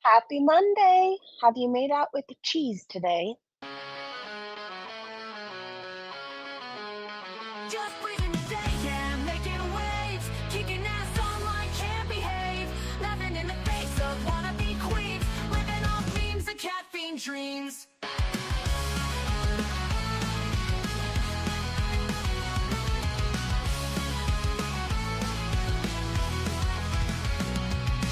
Happy Monday. Have you made out with the cheese today? Just breathing the day, yeah, making waves, kicking ass online, can't behave, laughing in the face of wannabe queens, living off memes and caffeine dreams.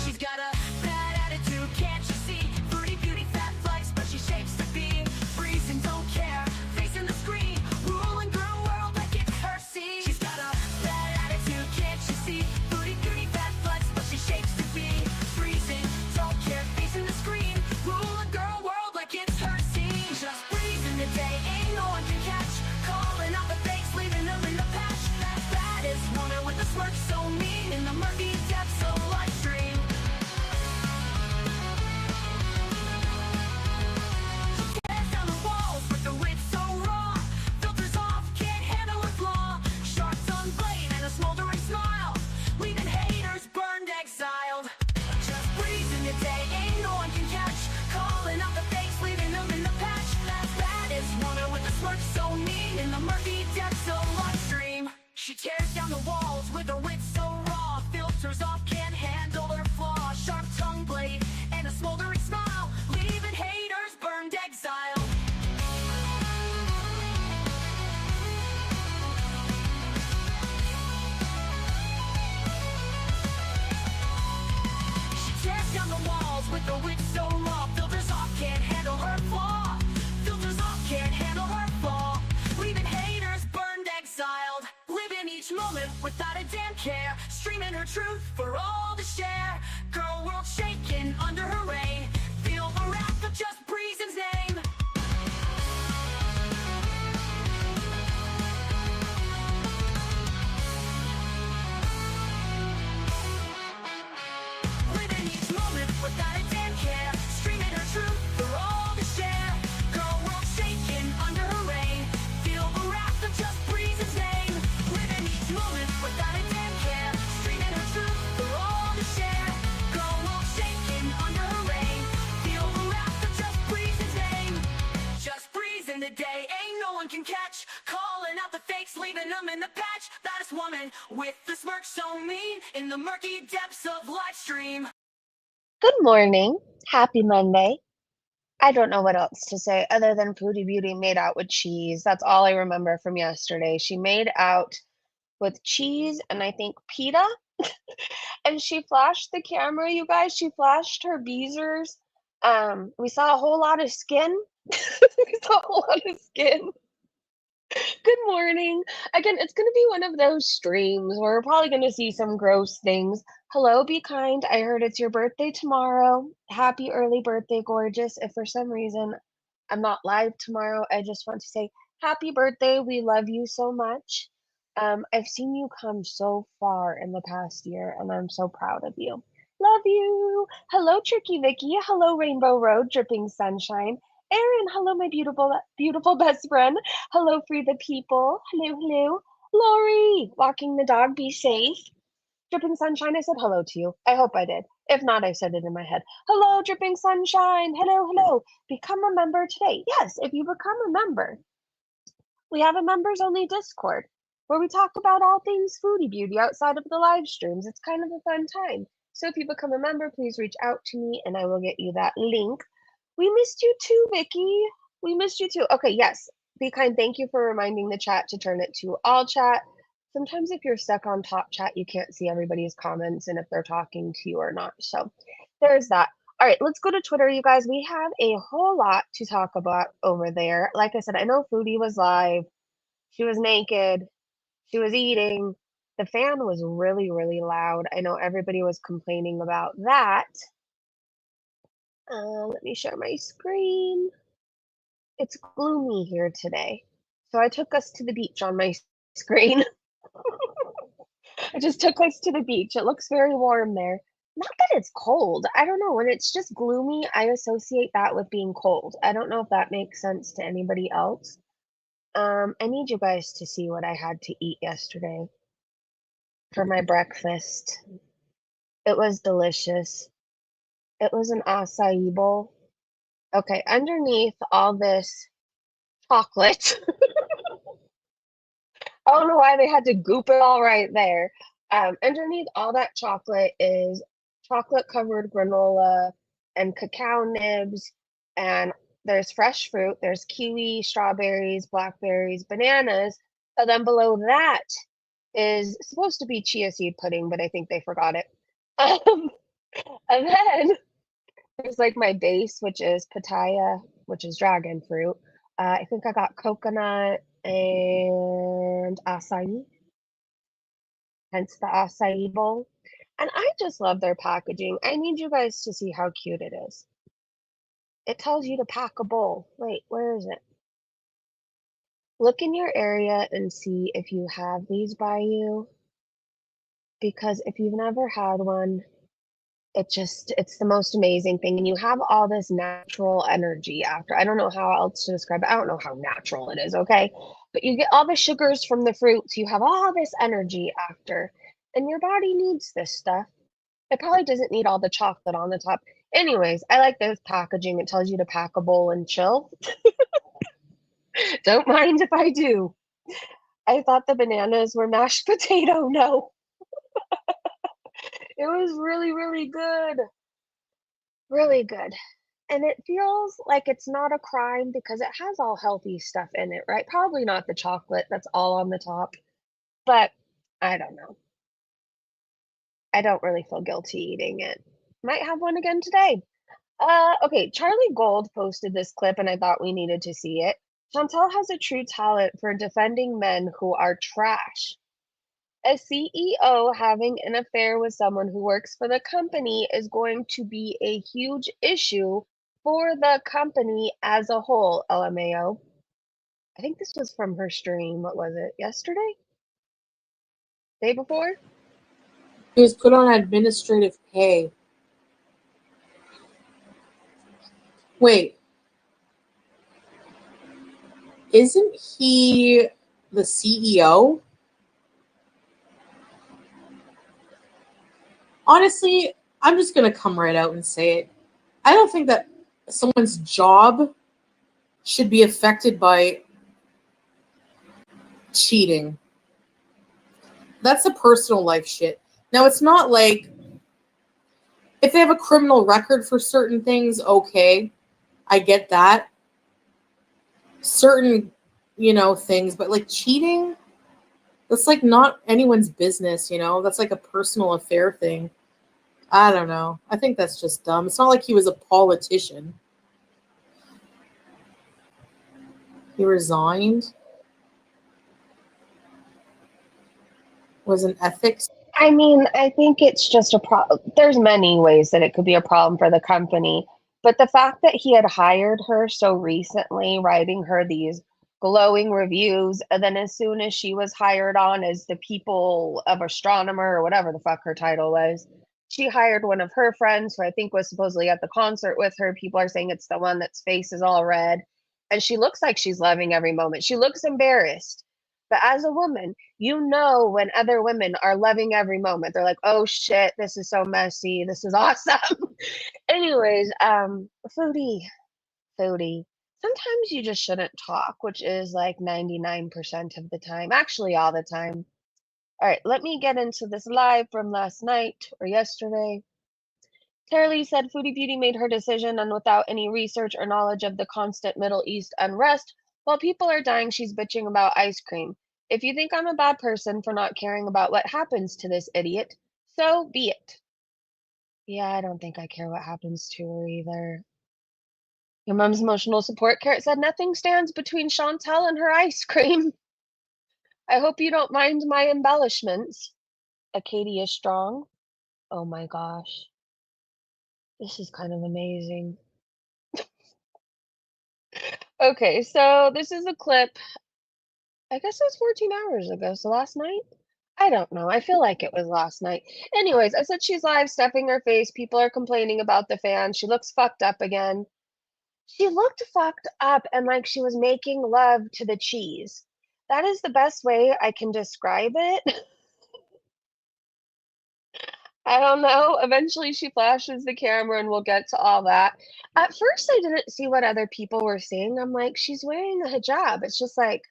She's got a bad attitude, can't you see? Foodie Beauty, fat flex, but she shapes to be freezing, don't care, facing the screen, ruling girl world like it's her scene. She's got a bad attitude, can't you see? Foodie Beauty, fat flex, but she shapes to be freezing, don't care, facing the screen, ruling girl world like it's her scene. Just breezing the day, ain't no one can catch, calling out the fakes, leaving them in the patch. That baddest woman with a smirk so mean in the murky depths of life stream. Tears down the walls with the wit so raw, filters off, can't handle her flaw, sharp tongue blade and a smoldering smile, leaving haters burned, exiled. Just breezing the day, ain't no one can catch, calling out the fakes, leaving them in the patch. That baddest woman with a smirk so mean in the murky depths of live stream. She tears down the walls with her wit so raw, filters off, can't handle her flaw, sharp tongue blade and a smoldering smile, leaving haters burned, exiled. She tears down the walls with the wit so raw, filters off, can't handle her flaw, filters off, can't handle her flaw, leaving haters burned, exiled, living each moment without a damn care, streaming her truth for all to share, girl world shaking under her reign, feel the wrath of just Breezen's name. Living each moment without a damn care, streaming her truth for all to share, girl world shaking under her reign, feel the wrath of just Breezen's name. Living each moment without a damn care, streaming her truth for all to share, girl world shaking under her reign, feel the wrath of just Breezen's name. Just breezing the day, ain't no one can catch, calling out the fakes, leaving them in the patch. That is woman with the smirk so mean in the murky depths of live stream. Good morning. Happy Monday. I don't know what else to say other than Foodie Beauty made out with cheese. That's all I remember from yesterday. She made out with cheese and I think pita. And she flashed the camera, you guys. She flashed her beezers. We saw a whole lot of skin. We saw a whole lot of skin. Good morning. Again, it's going to be one of those streams where we're probably going to see some gross things. Hello, be kind. I heard it's your birthday tomorrow. Happy early birthday, gorgeous. If for some reason I'm not live tomorrow, I just want to say happy birthday. We love you so much. I've seen you come so far in the past year, and I'm so proud of you. Love you. Hello, Tricky Vicky. Hello, Rainbow Road, Dripping Sunshine. Erin, hello, my beautiful best friend. Hello, Free the People. Hello, hello. Lori, walking the dog, be safe. Dripping Sunshine, I said hello to you. I hope I did. If not, I said it in my head. Hello, Dripping Sunshine. Hello, hello. Become a member today. Yes, if you become a member, we have a members only Discord where we talk about all things Foodie Beauty outside of the live streams. It's kind of a fun time. So if you become a member, please reach out to me and I will get you that link. We missed you too, Vicky. We missed you too. Okay, yes. Be kind. Thank you for reminding the chat to turn it to all chat. Sometimes if you're stuck on top chat, you can't see everybody's comments and if they're talking to you or not. So there's that. All right, let's go to Twitter, you guys. We have a whole lot to talk about over there. Like I said, I know Foodie was live. She was naked. She was eating. The fan was really, really loud. I know everybody was complaining about that. Let me share my screen. It's gloomy here today. So I took us to the beach on my screen. I just took us to the beach. It looks very warm there. Not that it's cold. I don't know. When it's just gloomy, I associate that with being cold. I don't know if that makes sense to anybody else. I need you guys to see what I had to eat yesterday for my breakfast. It was delicious. It was an acai bowl. Okay, underneath all this chocolate. I don't know why they had to goop it all right there. Underneath all that chocolate is chocolate covered granola and cacao nibs, and there's fresh fruit. There's kiwi, strawberries, blackberries, bananas. And then below that is supposed to be chia seed pudding, but I think they forgot it. Um, and then there's like my base, which is pitaya, which is dragon fruit. I think I got coconut and acai, hence the acai bowl. And I just love their packaging. I need you guys to see how cute it is. It tells you to pack a bowl. Wait, where is it? Look in your area and see if you have these by you. Because if you've never had one, it's the most amazing thing. And you have all this natural energy after. I don't know how else to describe it. I don't know how natural it is, okay? But you get all the sugars from the fruits. You have all this energy after. And your body needs this stuff. It probably doesn't need all the chocolate on the top. Anyways, I like this packaging. It tells you to pack a bowl and chill. Don't mind if I do. I thought the bananas were mashed potato. No, it was really, really good. Really good. And it feels like it's not a crime because it has all healthy stuff in it, right? Probably not the chocolate that's all on the top, but I don't know. I don't really feel guilty eating it. Might have one again today. Okay, Charlie Gold posted this clip and I thought we needed to see it. Chantal has a true talent for defending men who are trash. A CEO having an affair with someone who works for the company is going to be a huge issue for the company as a whole, LMAO. I think this was from her stream. What was it? Yesterday? Day before? He was put on administrative pay. Wait, isn't he the CEO? Honestly, I'm just going to come right out and say it. I don't think that someone's job should be affected by cheating. That's a personal life shit. Now, it's not like if they have a criminal record for certain things, okay, I get that. Certain, things, but like cheating, that's like not anyone's business, That's like a personal affair thing. I don't know. I think that's just dumb. It's not like he was a politician. He resigned. Was an ethics. I mean, I think it's just a problem. There's many ways that it could be a problem for the company, but the fact that he had hired her so recently, writing her these glowing reviews, and then as soon as she was hired on as the people of astronomer or whatever the fuck her title was, she hired one of her friends who I think was supposedly at the concert with her. People are saying it's the one that's face is all red, and she looks like she's loving every moment. She looks embarrassed. But as a woman, you know when other women are loving every moment. They're like, "Oh shit, this is so messy. This is awesome." Anyways, foodie, foodie. Sometimes you just shouldn't talk, which is like 99% of the time, actually all the time. All right, let me get into this live from last night or yesterday. Tara Lee said Foodie Beauty made her decision and without any research or knowledge of the constant Middle East unrest. While people are dying, she's bitching about ice cream. If you think I'm a bad person for not caring about what happens to this idiot, so be it. Yeah, I don't think I care what happens to her either. Your mom's emotional support carrot said nothing stands between Chantal and her ice cream. I hope you don't mind my embellishments. Acadia Strong. Oh my gosh. This is kind of amazing. Okay, so this is a clip. I guess it was 14 hours ago, so last night? I don't know. I feel like it was last night. Anyways, I said she's live stuffing her face. People are complaining about the fan. She looks fucked up again. She looked fucked up and like she was making love to the cheese. That is the best way I can describe it. I don't know. Eventually, she flashes the camera and we'll get to all that. At first, I didn't see what other people were seeing. I'm like, she's wearing a hijab. It's just like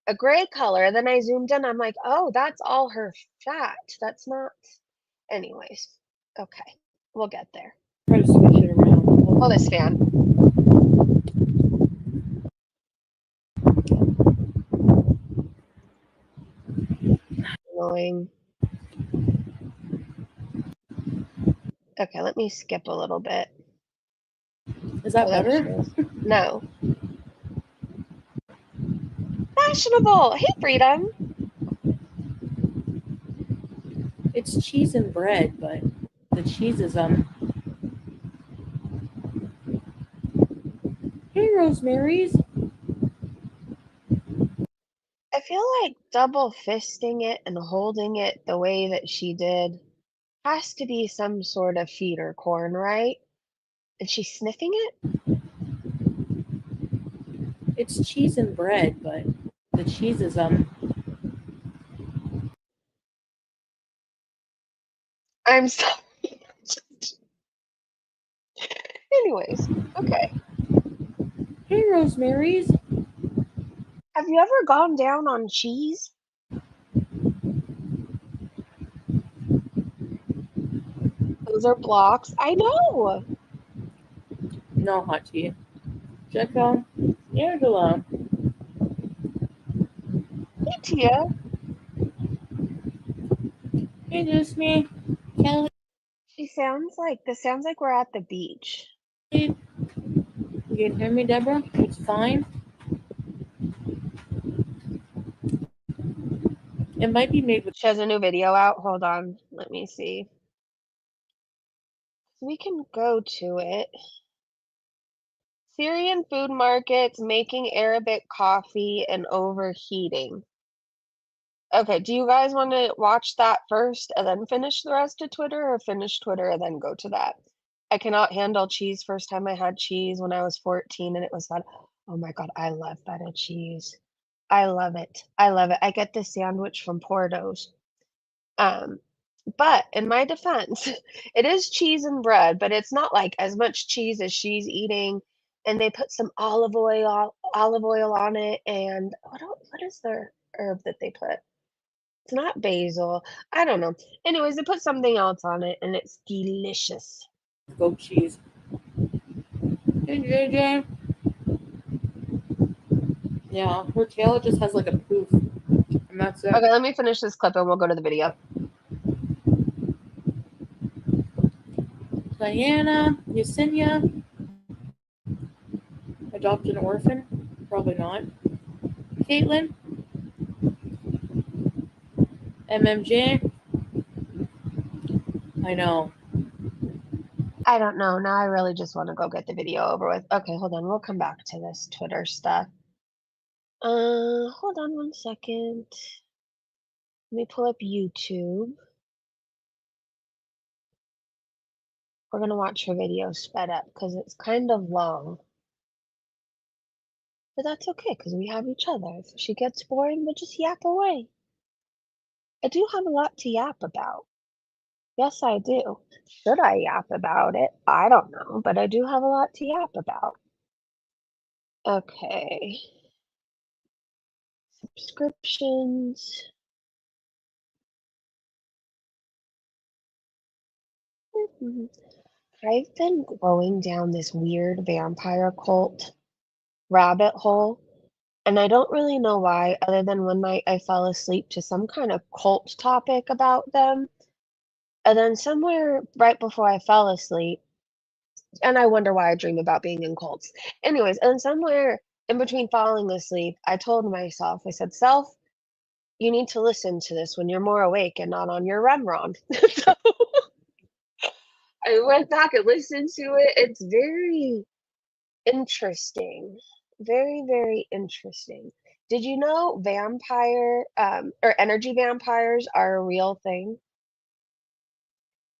a gray color. Then I zoomed in. I'm like, oh, that's all her fat. That's not. Anyways, okay, we'll get there. Try to switch it around. Oh, this fan. Annoying. Okay, let me skip a little bit. Is that Oh, there she better? is. No. Fashionable. Hey, Freedom. It's cheese and bread, but the cheese is Hey, Rosemary's. I feel like double fisting it and holding it the way that she did has to be some sort of feeder corn, right? Is she sniffing it? It's cheese and bread, but the cheese is I'm sorry. Anyways, okay. Hey, Rosemary's. Have you ever gone down on cheese? Those are blocks. I know. No hot tea. Check out Angela. Hey, Tia. Hey, just me. Kelly. This sounds like we're at the beach. You can hear me, Deborah? It's fine. It might be made with. She has a new video out. Hold on. Let me see. We can go to it. Syrian food markets making Arabic coffee and overheating. Okay, do you guys want to watch that first and then finish the rest of Twitter, or finish Twitter and then go to that? I cannot handle cheese. First time I had cheese when I was 14 and it was fun. Oh my God, I love feta cheese. I love it. I love it. I get this sandwich from Porto's. Um, but in my defense, it is cheese and bread, but it's not like as much cheese as she's eating. And they put some olive oil on it, and what is the herb that they put? It's not basil. I don't know. Anyways, they put something else on it, and it's delicious. goat cheese. Hey, JJ. Yeah, her tail just has like a poof. And that's it. Okay, let me finish this clip and we'll go to the video. Diana, Yesenia. Adopt an orphan? Probably not. Caitlin. MMJ. I know. I don't know. Now I really just want to go get the video over with. Okay, hold on. We'll come back to this Twitter stuff. Hold on one second. Let me pull up YouTube. We're gonna watch her video sped up because it's kind of long. But that's okay because we have each other. If she gets boring, we'll just yap away. I do have a lot to yap about. Yes, I do. Should I yap about it? I don't know, but I do have a lot to yap about. Okay. Subscriptions. I've been going down this weird vampire cult rabbit hole, and I don't really know why, other than one night I fell asleep to some kind of cult topic about them. And then somewhere right before I fell asleep, and I wonder why I dream about being in cults. Anyways, and somewhere in between falling asleep, I told myself, I said, Self, you need to listen to this when you're more awake and not on your run. So I went back and listened to it. It's very interesting. Very, very interesting. Did you know or energy vampires are a real thing?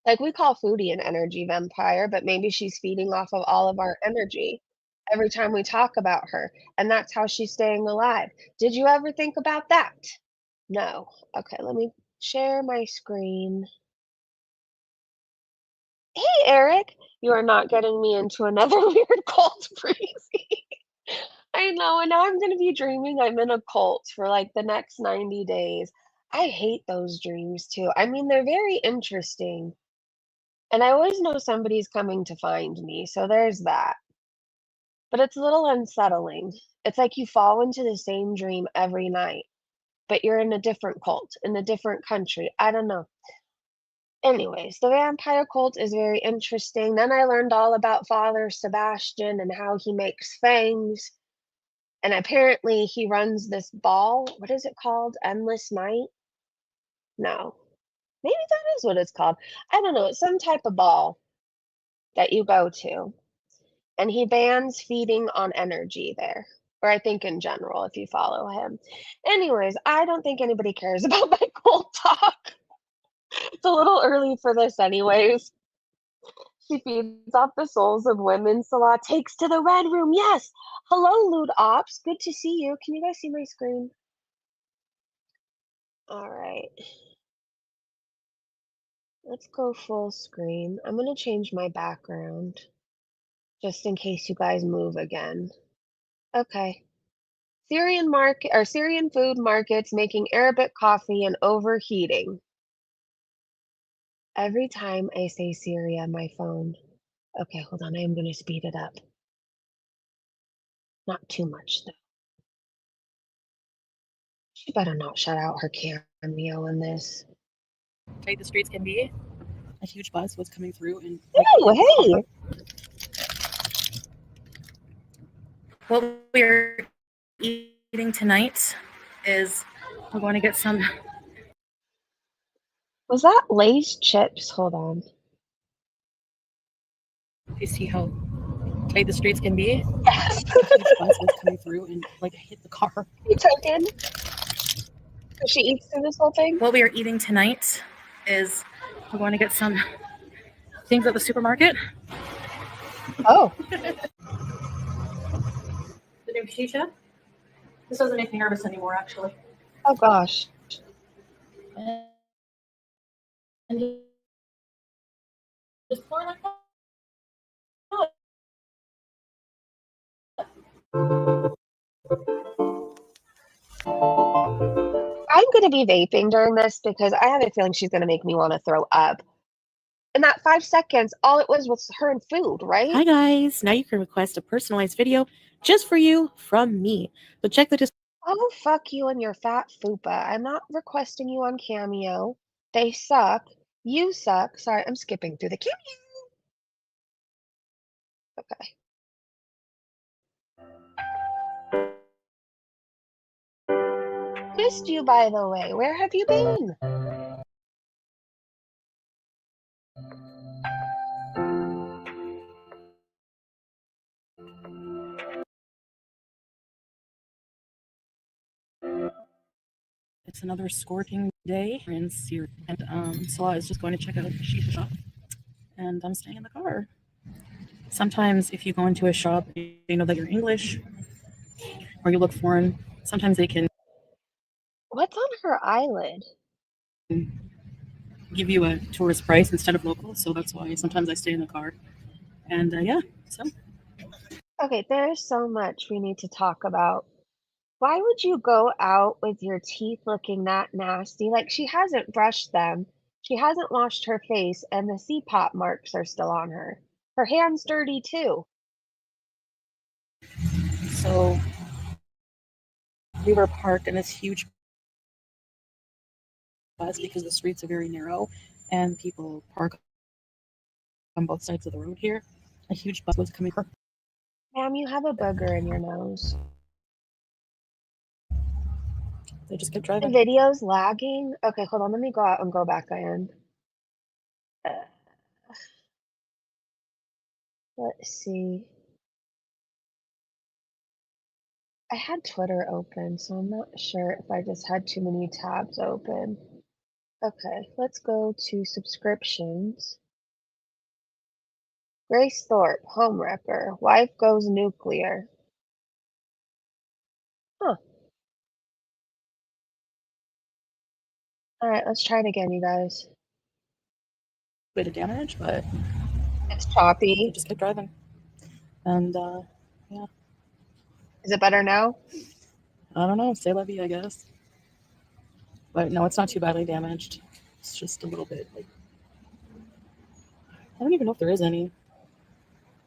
Like, we call Foodie an energy vampire, but maybe she's feeding off of all of our energy every time we talk about her, and that's how she's staying alive. Did you ever think about that? No. Okay, let me share my screen. Hey, Eric, you are not getting me into another weird cult, Breezy. I know, and now I'm gonna be dreaming I'm in a cult for like the next 90 days. I hate those dreams too. I mean, they're very interesting, and I always know somebody's coming to find me, so there's that. But it's a little unsettling. It's like you fall into the same dream every night, but you're in a different cult, in a different country. I don't know. Anyways, the vampire cult is very interesting. Then I learned all about Father Sebastian and how he makes fangs. And apparently he runs this ball. What is it called? Endless Night? No. Maybe that is what it's called. I don't know. It's some type of ball that you go to. And he bans feeding on energy there. Or I think in general, if you follow him. Anyways, I don't think anybody cares about my cult talk. It's a little early for this, anyways. She feeds off the souls of women. Salah takes to the red room. Yes. Hello, Lude Ops. Good to see you. Can you guys see my screen? All right. Let's go full screen. I'm going to change my background just in case you guys move again. Okay. Syrian market or Syrian food markets making Arabic coffee and overheating. Every time I say Syria, my phone. Okay, hold on. I am going to speed it up. Not too much though. She better not shut out her cameo in this. Tight the streets can be. A huge buzz was coming through and Oh, hey. what we're eating tonight is we're going to get some. Was that Lay's chips? Hold on. You see how tight the streets can be. Yes. A huge buzz was coming through and hit the car. You took in. So she eats through this whole thing? What we are eating tonight is we're going to get some things at the supermarket. Oh. The new shisha. This doesn't make me nervous anymore, actually. Oh gosh. And just pour it on. I'm gonna be vaping during this because I have a feeling she's gonna make me want to throw up. In that 5 seconds, all it was her and food, right? Hi guys, now you can request a personalized video just for you from me. So check the description. Oh, fuck you and your fat fupa. I'm not requesting you on Cameo. They suck. You suck. Sorry, I'm skipping through the Cameo. Okay. Missed you, by the way. Where have you been? It's another scorching day in Syria, and Salah is just going to check out a shisha shop, and I'm staying in the car. Sometimes if you go into a shop, you know that you're English, or you look foreign, sometimes they can What's on her eyelid? give you a tourist price instead of local, so that's why sometimes I stay in the car. And yeah, so. Okay, there's so much we need to talk about. Why would you go out with your teeth looking that nasty? Like, she hasn't brushed them. She hasn't washed her face, and the CPAP marks are still on her. Her hand's dirty too. So we were parked in this huge bus because the streets are very narrow and people park on both sides of the road here. A huge bus was coming. Ma'am, you have a booger in your nose. They just kept The driving. video's lagging. Okay, hold on. Let me go out and go back in. Let's see. I had Twitter open, so I'm not sure if I just had too many tabs open. Okay, let's go to subscriptions. Grace Thorpe, homewrecker. Wife goes nuclear. Huh. All right, let's try it again, you guys. Bit of damage, but It's So choppy. just kept driving. And yeah, Is it better now? I don't know. Say la vie, I guess. But no, it's not too badly damaged. It's just a little bit like I don't even know if there is any.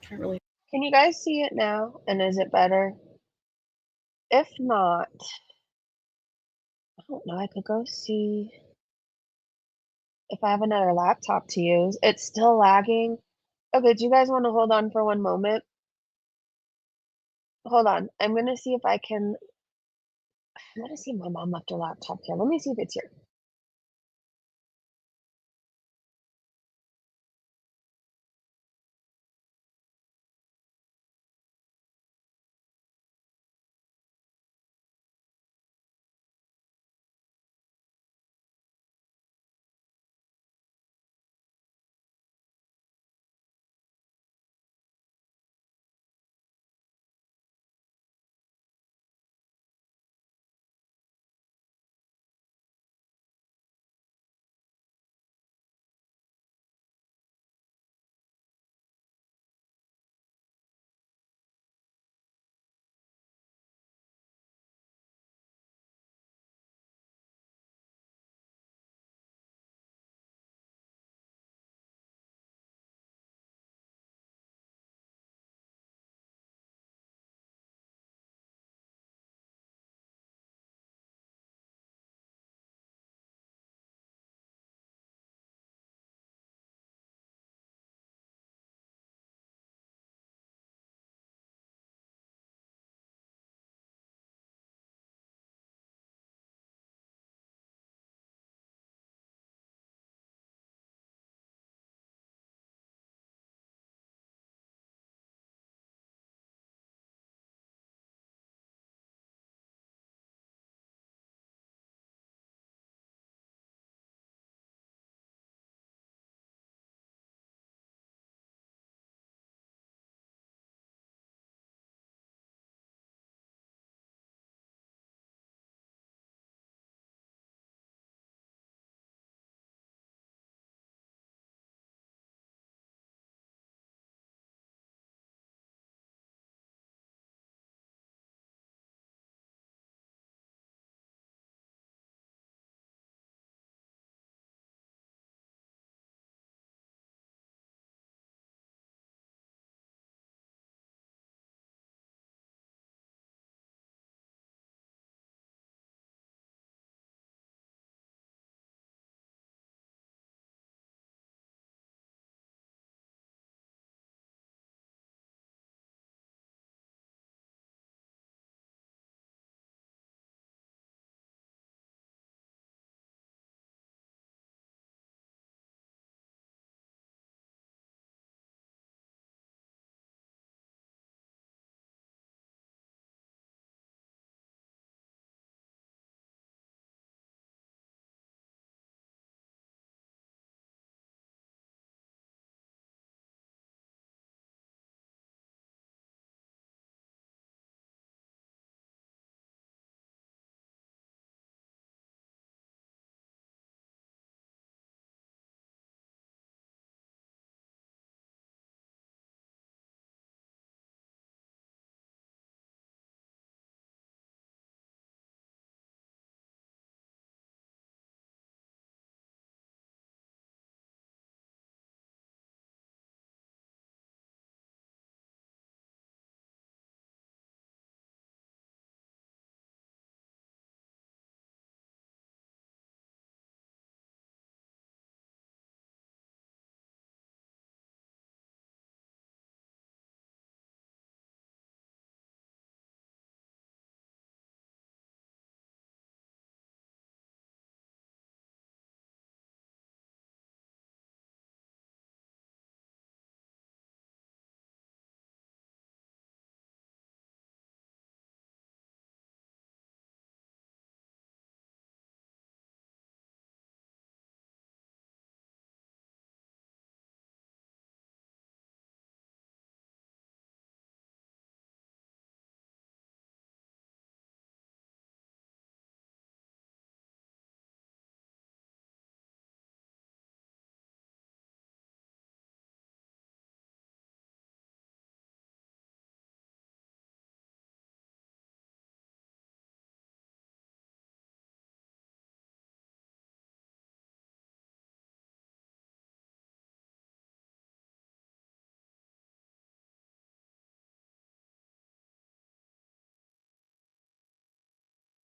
Can't really. Can you guys see it now? And is it better? If not, I don't know. I could go see if I have another laptop to use. It's still lagging. Okay, do you guys want to hold on for one moment? Hold on. I'm gonna see if I can. I'm gonna see if my mom left her laptop here. Let me see if it's here.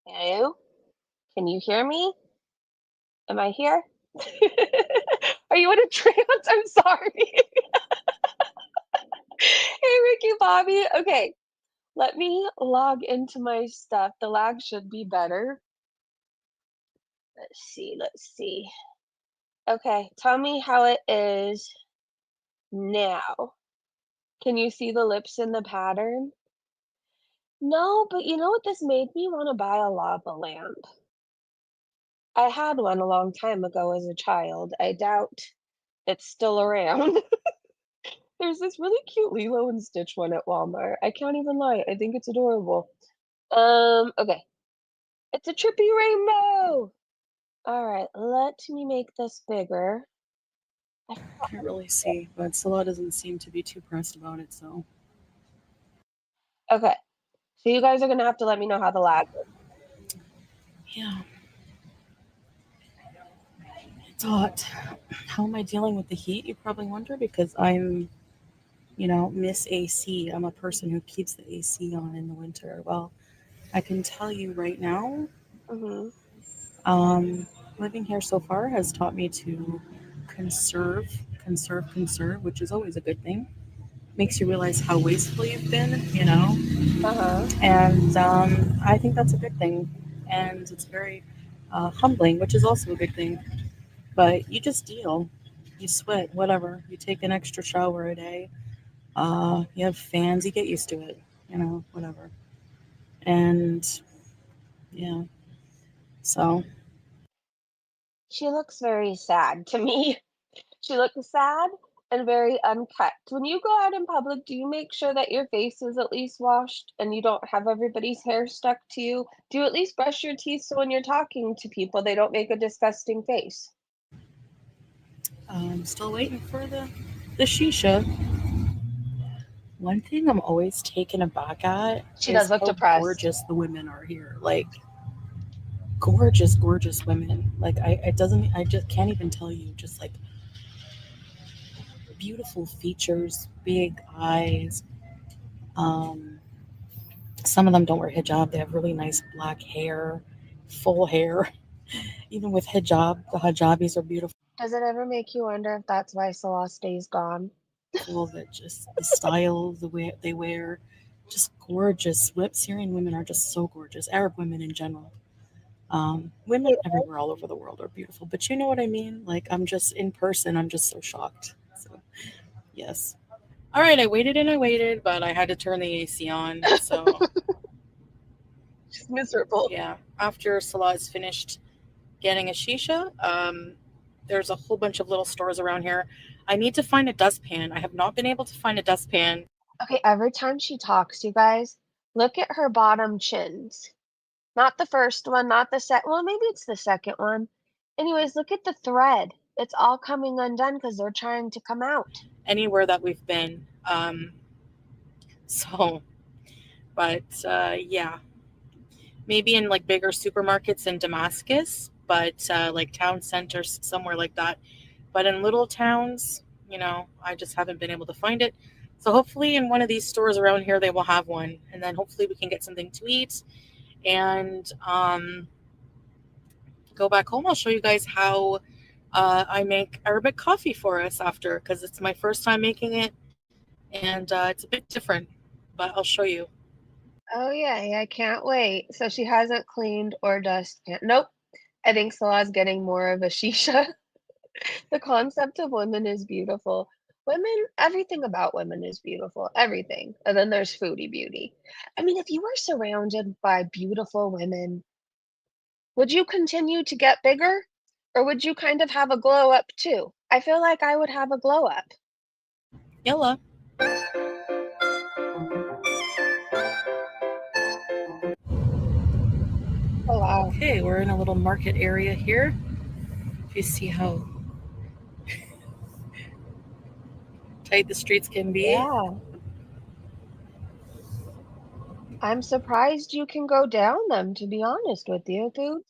Hello? Can you hear me? Am I here? Are you in a trance? I'm sorry. Hey, Ricky Bobby. Okay, let me log into my stuff. The lag should be better. Let's see. Let's see. Okay, tell me how it is now. Can you see the lips in the pattern? No, but you know what this made me want to buy a lava lamp. I had one a long time ago as a child. I doubt it's still around. There's this really cute Lilo and Stitch one at Walmart. I can't even lie. I think it's adorable. Okay. It's a trippy rainbow. All right, let me make this bigger. Can't really see, but Salah doesn't seem to be too pressed about it, so. Okay. So you guys are gonna have to let me know how the lag is. Yeah. It's hot. How am I dealing with the heat, you probably wonder? Because I'm, miss AC. I'm a person who keeps the AC on in the winter. Well, I can tell you right now, Mm-hmm. living here so far has taught me to conserve, which is always a good thing. Makes you realize how wasteful you've been. Uh-huh. And I think that's a good thing. And it's very humbling, which is also a good thing. But you just deal. You sweat, whatever. You take an extra shower a day. You have fans. You get used to it. Whatever. And yeah, so She looks very sad to me. She looks sad and very uncut. When you go out in public, do you make sure that your face is at least washed and you don't have everybody's hair stuck to you? Do you at least brush your teeth so when you're talking to people, they don't make a disgusting face? I'm still waiting for the shisha. One thing I'm always taken aback at She is does look how depressed. gorgeous the women are here. Like gorgeous, gorgeous women. Like it doesn't. I just can't even tell you. Just like beautiful features, big eyes. Um, some of them don't wear hijab. They have really nice black hair, full hair. Even with hijab, the hijabis are beautiful. Does it ever make you wonder if that's why Salah stays gone? That just the style, the way they wear, just gorgeous. Syrian women are just so gorgeous. Arab women in general. Women everywhere all over the world are beautiful, but you know what I mean? Like, I'm just in person, I'm just so shocked. So, yes. All right, I waited and I waited, but I had to turn the AC on. So, She's miserable. yeah, after Salah is finished getting a shisha, there's a whole bunch of little stores around here. I need to find a dustpan. I have not been able to find a dustpan. Okay, every time she talks, you guys, look at her bottom chins. Not the first one, not the second. Well, maybe it's the second one. Anyways, look at the thread. It's all coming undone because they're trying to come out. Anywhere that we've been. So, but yeah, maybe in like bigger supermarkets in Damascus, but like town centers, somewhere like that. But in little towns, I just haven't been able to find it. So hopefully in one of these stores around here, they will have one. And then hopefully we can get something to eat and go back home. I'll show you guys how I make Arabic coffee for us after, because it's my first time making it. And it's a bit different, but I'll show you. Oh, yeah, I can't wait. So she hasn't cleaned or dusted. Nope. I think Salah's getting more of a shisha. The concept of women is beautiful. Women, everything about women is beautiful. Everything. And then there's Foodie Beauty. I mean, if you were surrounded by beautiful women, would you continue to get bigger? Or would you kind of have a glow up too? I feel like I would have a glow up. Yella. Oh, wow. Okay, we're in a little market area here. If you see how tight the streets can be. Yeah. I'm surprised you can go down them, to be honest with you, dude.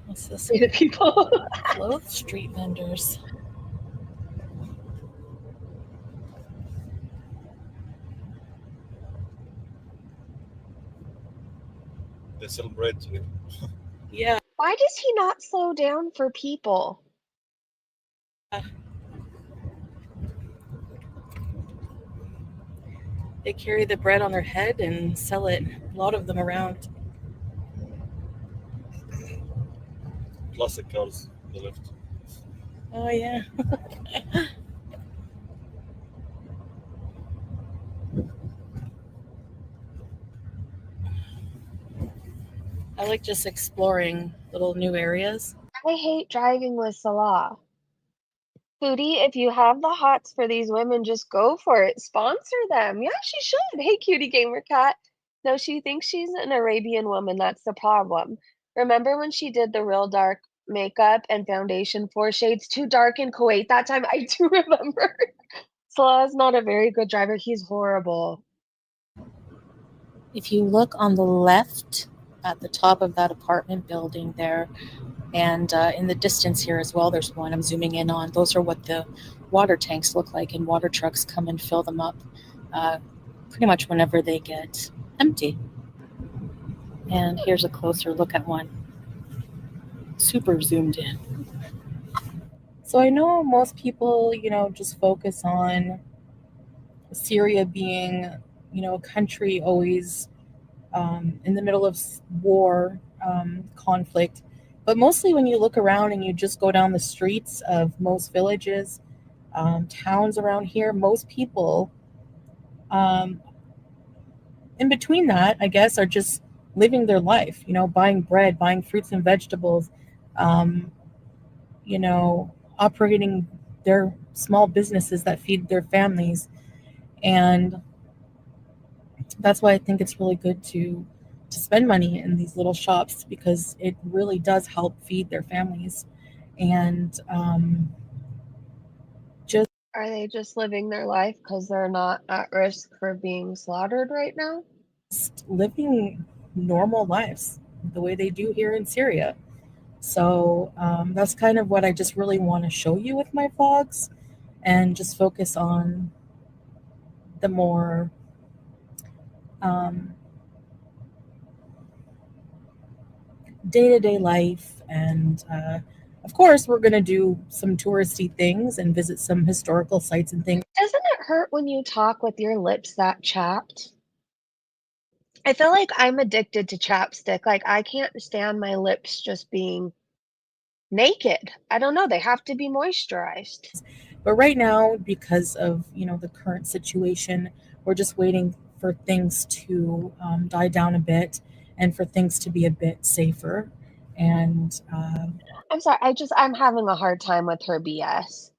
What's this? The people. Clothes street vendors. They sell bread here. Yeah. Why does he not slow down for people? They carry the bread on their head and sell it, a lot of them around. Classic cars on the left. Oh, yeah. I like just exploring little new areas. I hate driving with Salah. Foodie, if you have the hots for these women, just go for it. Sponsor them. Yeah, she should. Hey, cutie gamer cat. No, she thinks she's an Arabian woman. That's the problem. Remember when she did the real dark makeup and foundation 4 shades too dark in Kuwait that time? I do remember. Salah's not a very good driver. He's horrible. If you look on the left at the top of that apartment building there, and in the distance here as well, there's one I'm zooming in on. Those are what the water tanks look like, and water trucks come and fill them up pretty much whenever they get empty. And here's a closer look at one. Super zoomed in. So I know most people, just focus on Syria being, a country always in the middle of war, conflict. But mostly when you look around and you just go down the streets of most villages, towns around here, most people in between that, I guess, are just living their life, buying bread, buying fruits and vegetables, operating their small businesses that feed their families. And that's why I think it's really good to spend money in these little shops, because it really does help feed their families. And Are they just living their life because they're not at risk for being slaughtered right now? just living normal lives the way they do here in Syria. So that's kind of what I just really want to show you with my vlogs, and just focus on the more day-to-day life. And of course, we're going to do some touristy things and visit some historical sites and things. Doesn't it hurt when you talk with your lips that chapped? I feel like I'm addicted to chapstick. Like, I can't stand my lips just being naked. I don't know. They have to be moisturized. But right now, because of the current situation, we're just waiting for things to die down a bit, and for things to be a bit safer. And I'm sorry. I'm having a hard time with her BS.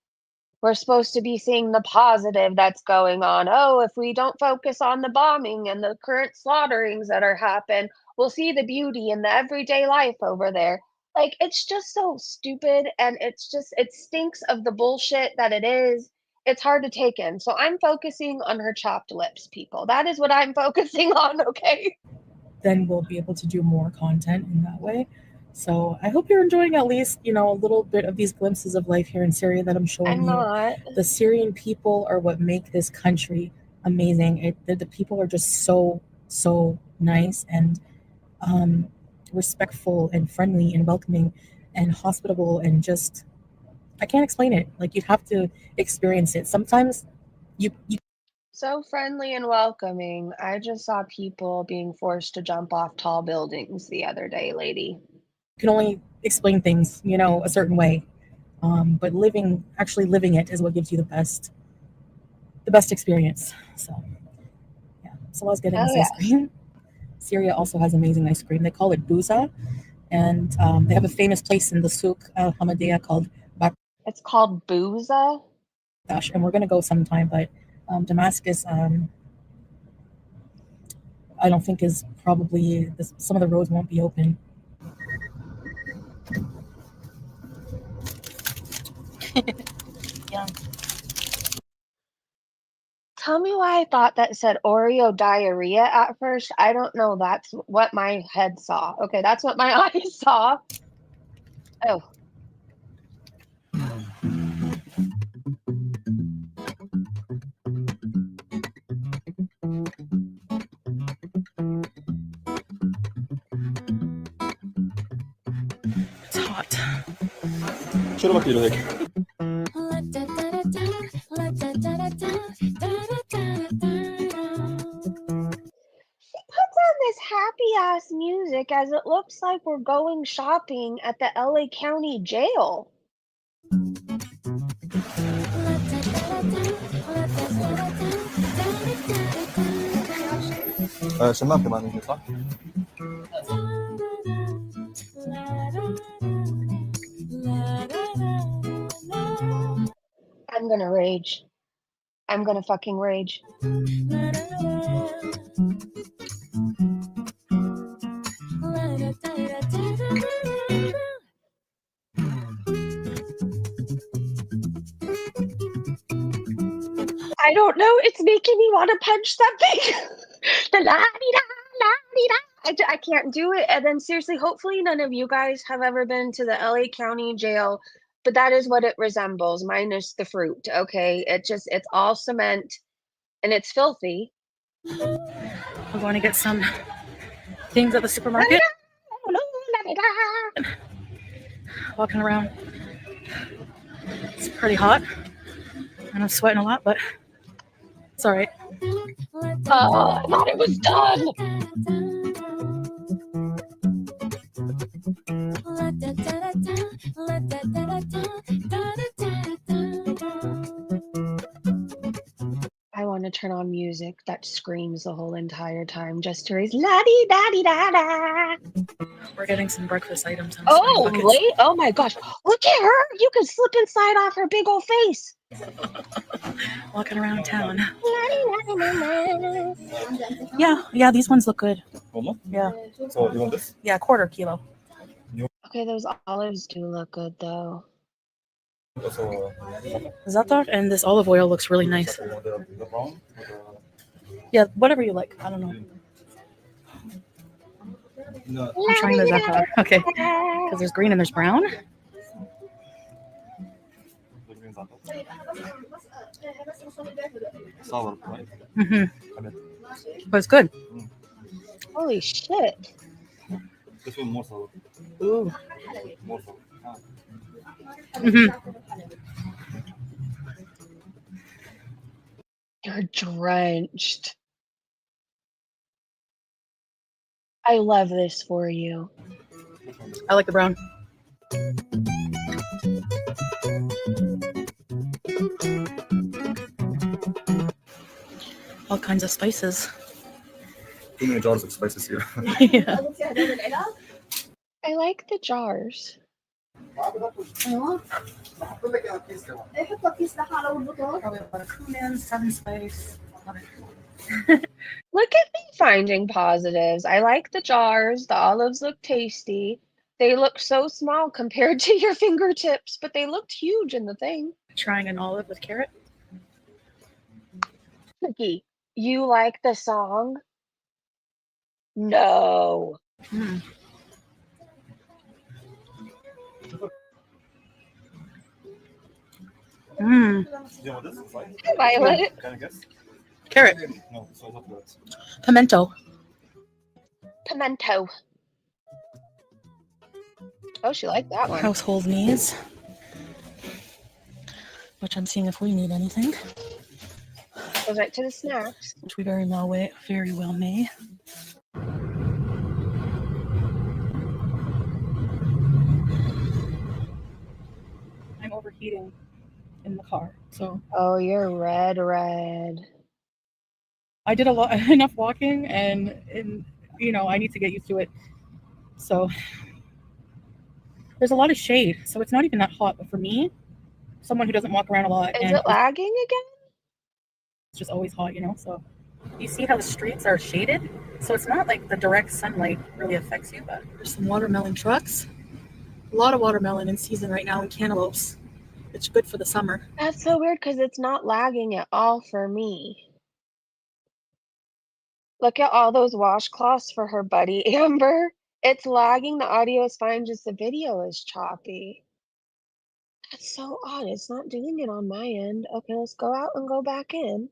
We're supposed to be seeing the positive that's going on. Oh, if we don't focus on the bombing and the current slaughterings that are happening, we'll see the beauty in the everyday life over there. Like, it's just so stupid, and it stinks of the bullshit that it is. It's hard to take in. So I'm focusing on her chopped lips, people. That is what I'm focusing on, okay? then we'll be able to do more content in that way. So I hope you're enjoying at least, a little bit of these glimpses of life here in Syria that I'm showing I'm you. not. The Syrian people are what make this country amazing. The people are just so, so nice and respectful and friendly and welcoming and hospitable, and just, I can't explain it. Like, you'd have to experience it. Sometimes you So friendly and welcoming. I just saw people being forced to jump off tall buildings the other day, lady. can only explain things, a certain way. But actually living it is what gives you the best experience. So yeah, so let's get in Oh, this yeah. ice cream. Syria also has amazing ice cream. They call it buza, and they have a famous place in the souk al Hamadiyah called It's called Booza. Bakdash, and we're gonna go sometime. But Damascus, I don't think is probably some of the roads won't be open. Yeah. Tell me why I thought that said Oreo diarrhea at first. I don't know. That's what my head saw. Okay, that's what my eyes saw. Oh, شنو باكله هيك؟ Puts on this happy ass music as it looks like we're going shopping at the LA County Jail. شمام كمان يجي صح؟ I'm gonna rage. I'm gonna fucking rage. I don't know. It's making me want to punch something. The la-di-da. I can't do it. And then seriously, hopefully none of you guys have ever been to the LA County Jail, but that is what it resembles, minus the fruit. Okay, it's all cement, and it's filthy. We're going to get some things at the supermarket. Walking around. It's pretty hot, and I'm sweating a lot, but it's all right. Oh, I thought it was done. I want to turn on music that screams the whole entire time just to raise la-di-da-di-da-da. We're getting some breakfast items. Oh, wait. Oh my gosh. Look at her. You can slip inside off her big old face. Walking around town. Yeah, these ones look good. والله؟ Yeah. So you want this? Yeah, quarter kilo. Okay, those olives do look good though. Also, Za'atar, and this olive oil looks really nice. the brown? Yeah, whatever you like. I don't know. No. I'm trying the za'atar. Okay. Because there's green and there's brown. Sour, right? Mm-hmm. But it's good. Holy shit. This one more sour. Ooh. More sour. Mm-hmm. You're drenched. I love this for you. I like the brown. All kinds of spices. Too many jars of spices here. Yeah. I like the jars. Probably a lot of cumin, 7 spice. Look at me finding positives. I like the jars. The olives look tasty. They look so small compared to your fingertips, but they looked huge in the thing. Trying an olive with carrot. Nikki, you like the song? No. Mm. Mm. You know this? Right? Violet. Can I guess? Carrot. No, so it's not that. Pimento. Pimento. Oh, she liked that one. Household needs. Which I'm seeing if we need anything. Goes right to the snacks. Which we very well may. I'm overheating in the car, so Oh, you're red. I did enough walking, and I need to get used to it. So there's a lot of shade, so it's not even that hot. But for me, someone who doesn't walk around a lot, Is and it lagging again? it's just always hot, So you see how the streets are shaded, so it's not like the direct sunlight really affects you. But there's some watermelon trucks. A lot of watermelon in season right now, and cantaloupes. It's good for the summer. That's so weird because it's not lagging at all for me. Look at all those washcloths for her buddy, Amber. It's lagging. The audio is fine, just the video is choppy. That's so odd. It's not doing it on my end. Okay, let's go out and go back in.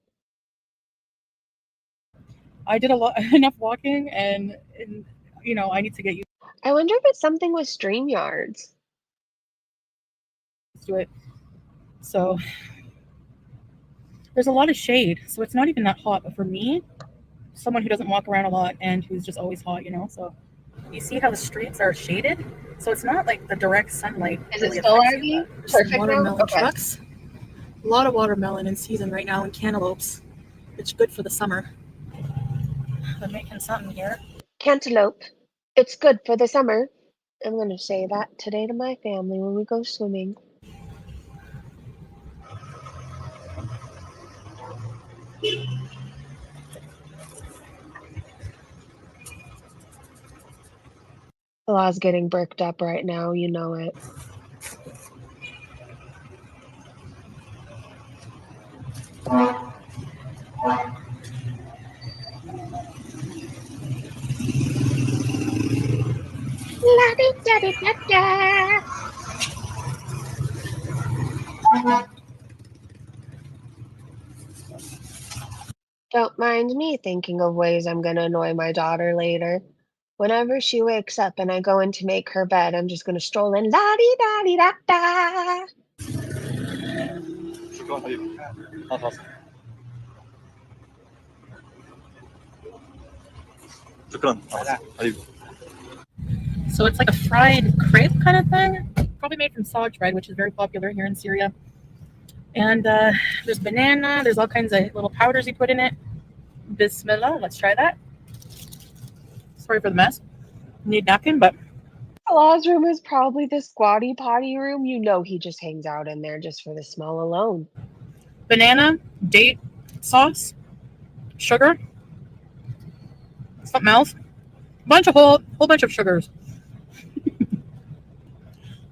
I did enough walking, and I need to get used. I wonder if it's something with StreamYards. next to it. So there's a lot of shade. So it's not even that hot. But for me, someone who doesn't walk around a lot and who's just always hot, so you see how the streets are shaded? So it's not like the direct sunlight Is it really still affects you. Ivy? There's some Perfect now? watermelon Okay. trucks. A lot of watermelon in season right now, and cantaloupes. It's good for the summer. They're making something here. Cantaloupe. It's good for the summer. I'm going to say that today to my family when we go swimming. The law's getting bricked up right now. You know it. La-di-da-di-da-da. Don't mind me thinking of ways I'm going to annoy my daughter later. Whenever she wakes up and I go in to make her bed, I'm just going to stroll in. La-di-da-di-da-da. شكرا حبيبي. خلاص. شكرا حبيبي. So it's like a fried crepe kind of thing, probably made from sage bread, which is very popular here in Syria. And there's banana, there's all kinds of little powders you put in it. Bismillah, let's try that. Sorry for the mess. Need napkin, but Law's room is probably the squatty potty room. You know he just hangs out in there just for the smell alone. banana, date sauce, sugar, something else, whole bunch of sugars.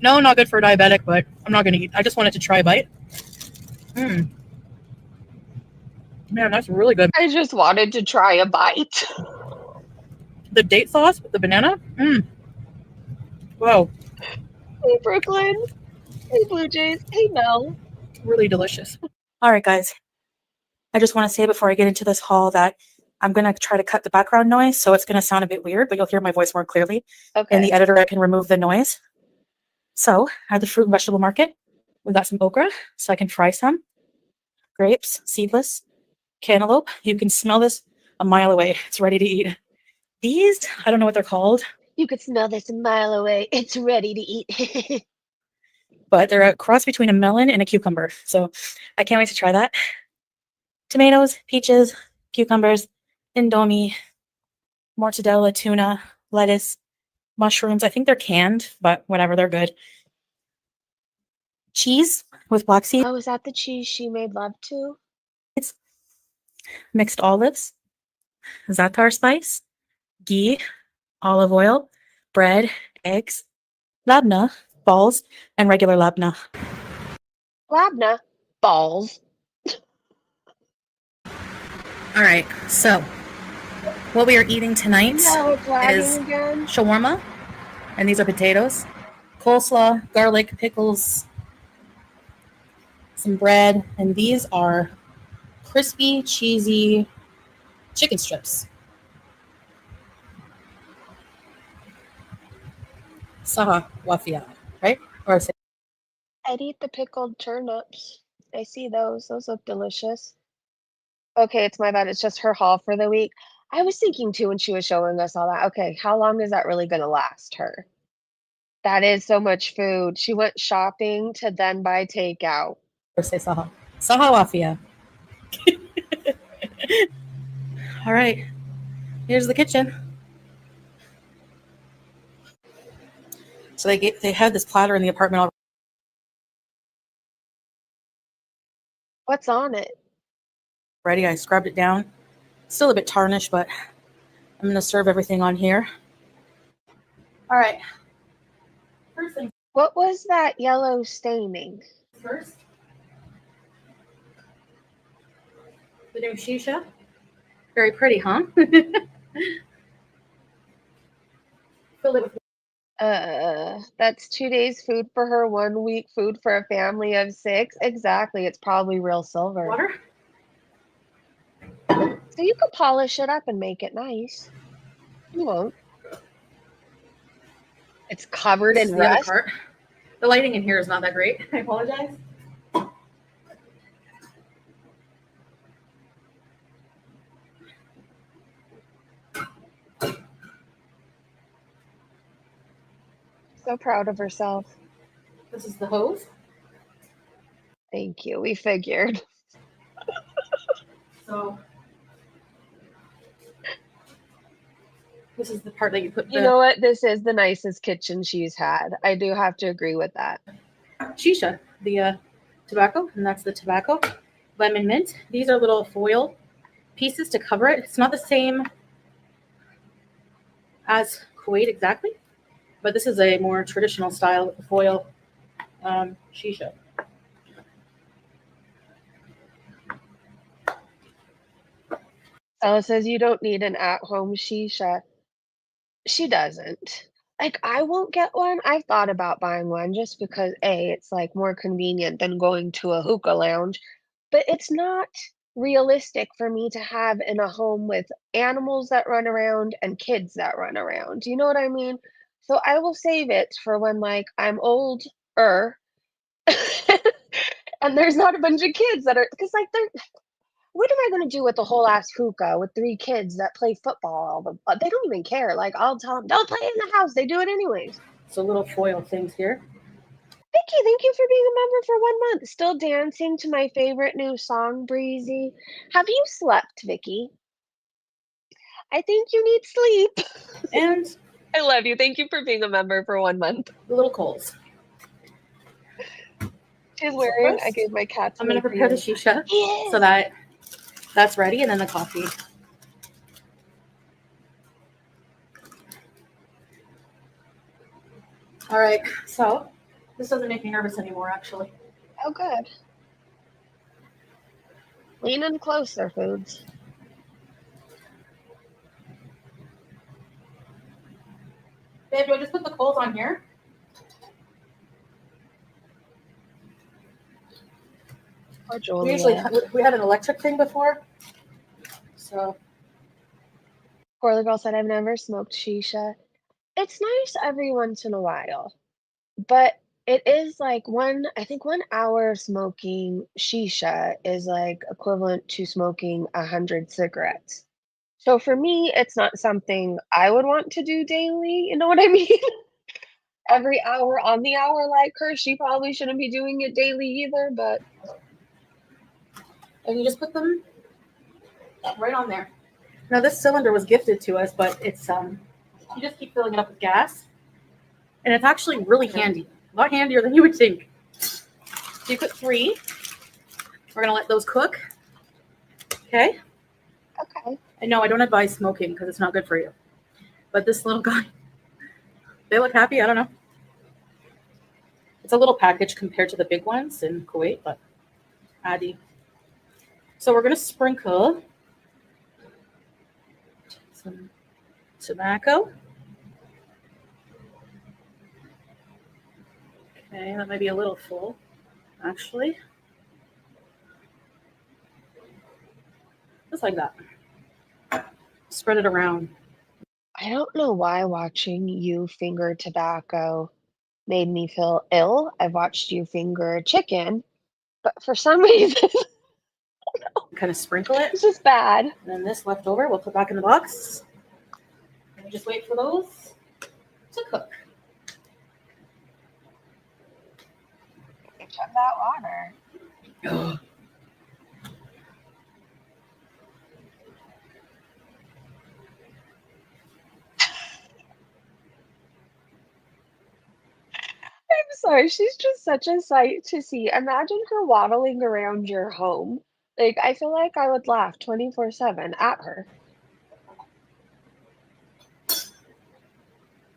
No, not good for a diabetic, but I'm not gonna eat. I just wanted to try a bite. Man, that's really good. I just wanted to try a bite. The date sauce with the banana. Whoa, Hey, Brooklyn. Hey, Blue Jays. Hey, Mel. really delicious. All right, guys. I just want to say before I get into this haul that I'm going to try to cut the background noise, so it's going to sound a bit weird, but you'll hear my voice more clearly. Okay. In the editor, I can remove the noise. So at the fruit and vegetable market, we got some okra, so I can fry some. Grapes, seedless. Cantaloupe. You can smell this a mile away. It's ready to eat. These, I don't know what they're called. You could smell this a mile away. It's ready to eat. But they're a cross between a melon and a cucumber. So I can't wait to try that. Tomatoes, peaches, cucumbers, indomie, mortadella, tuna, lettuce, mushrooms. I think they're canned, but whatever, they're good. Cheese with black seed. Oh, is that the cheese she made love to? It's mixed olives, za'atar spice, ghee, olive oil, bread, eggs, labna, balls, and regular labna. Labna. Balls. All right, so what we are eating tonight No, it's lagging is again. shawarma, and these are potatoes, coleslaw, garlic, pickles, some bread, and these are crispy, cheesy chicken strips. Saha wafia, right? Or say I'd eat the pickled turnips. I see those. Those look delicious. Okay, it's my bad. It's just her haul for the week. I was thinking too when she was showing us all that. Okay, how long is that really going to last her? That is so much food. She went shopping to then buy takeout. or say saha. Saha wafia. All right, here's the kitchen. So they had this platter in the apartment What's on it? already. I scrubbed it down. Still a bit tarnished, but I'm going to serve everything on here. All right. First thing What was that yellow staining? first. The new shisha. Very pretty, huh? Fill it with That's 2 days food for her, 1 week food for a family of 6. Exactly. It's probably real silver. water. So you could polish it up and make it nice. You won't. It's covered This is in the other rust. part. The lighting in here is not that great. I apologize. So proud of herself. This is the hose. Thank you. We figured. So this is the part that you put the You know what? This is the nicest kitchen she's had. I do have to agree with that. shisha, the tobacco, and that's the tobacco. Lemon mint. These are little foil pieces to cover it. It's not the same as Kuwait exactly, but this is a more traditional style foil shisha. Ella says you don't need an at-home shisha. She doesn't. Like, I won't get one. I've thought about buying one just because A, it's like more convenient than going to a hookah lounge, but it's not realistic for me to have in a home with animals that run around and kids that run around. You know what I mean? So I will save it for when like I'm older and there's not a bunch of kids that are because like they're what am I gonna do with the whole ass hookah with 3 kids that play football all the they don't even care, like, I'll tell them, "Don't play in the house," they do it anyways. So little foil things here. Vicky, thank you for being a member for 1 month. Still dancing to my favorite new song, Breezy. Have you slept, Vicky? I think you need sleep. And I love you, thank you for being a member for 1 month. the little coals. She's wearing I first, gave my cat I'm going to prepare the shisha Yeah. so that that's ready, and then the coffee. All right, so this doesn't make me nervous anymore, actually. Oh, good. Lean in closer, Foods. Babe, do I just put the coals on here? Or We Julia. usually we had an electric thing before, so Poor girl said, "I've never smoked shisha." It's nice every once in a while, but it is like I think 1 hour of smoking shisha is like equivalent to smoking 100 cigarettes. So for me, it's not something I would want to do daily, you know what I mean? Every hour on the hour like her, she probably shouldn't be doing it daily either, but and you just put them right on there. Now this cylinder was gifted to us, but it's you just keep filling it up with gas, and it's actually really handy. A lot handier than you would think. So you put 3. We're gonna let those cook. Okay. okay. I know I don't advise smoking because it's not good for you. But this little guy, they look happy. I don't know. It's a little package compared to the big ones in Kuwait, but adi. So we're gonna sprinkle some tobacco. Okay, that might be a little full, actually. Just like that. Spread it around. I don't know why watching you finger tobacco made me feel ill. I've watched you finger chicken, but for some reason, Kind of sprinkle it. it's just bad. And then this left over, we'll put back in the box. And we just wait for those to cook. Chug that water. Ugh. I'm sorry, she's just such a sight to see. Imagine her waddling around your home. Like, I feel like I would laugh 24/7 at her.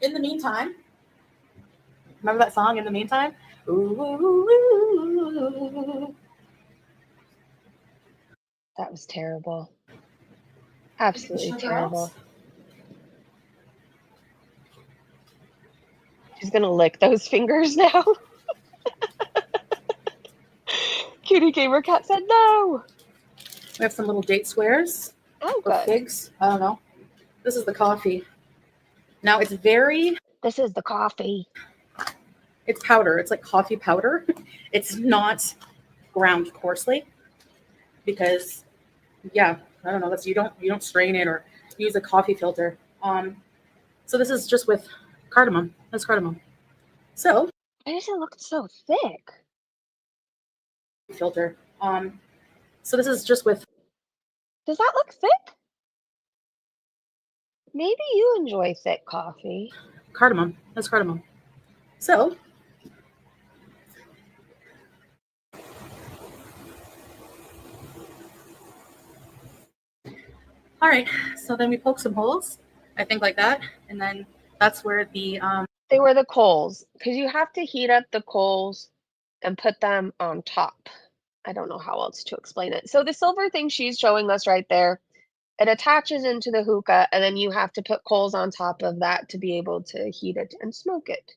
In the meantime, remember that song, In the Meantime? Ooh. That was terrible. Absolutely Sugar terrible. out. She's gonna lick those fingers now. Cutie Gamer Cat said no. We have some little date squares Oh, or good. figs. I don't know. This is the coffee. Now it's very This is the coffee. It's powder. It's like coffee powder. It's not ground coarsely because, yeah, I don't know. That's you don't strain it or use a coffee filter. So this is just with cardamom. That's cardamom. So Why does it look so thick? filter. So this is just with Does that look thick? Maybe you enjoy thick coffee. cardamom. That's cardamom. So all right. So then we poke some holes, I think like that, and then that's where the They were the coals, because you have to heat up the coals and put them on top. I don't know how else to explain it. So the silver thing she's showing us right there, it attaches into the hookah, and then you have to put coals on top of that to be able to heat it and smoke it.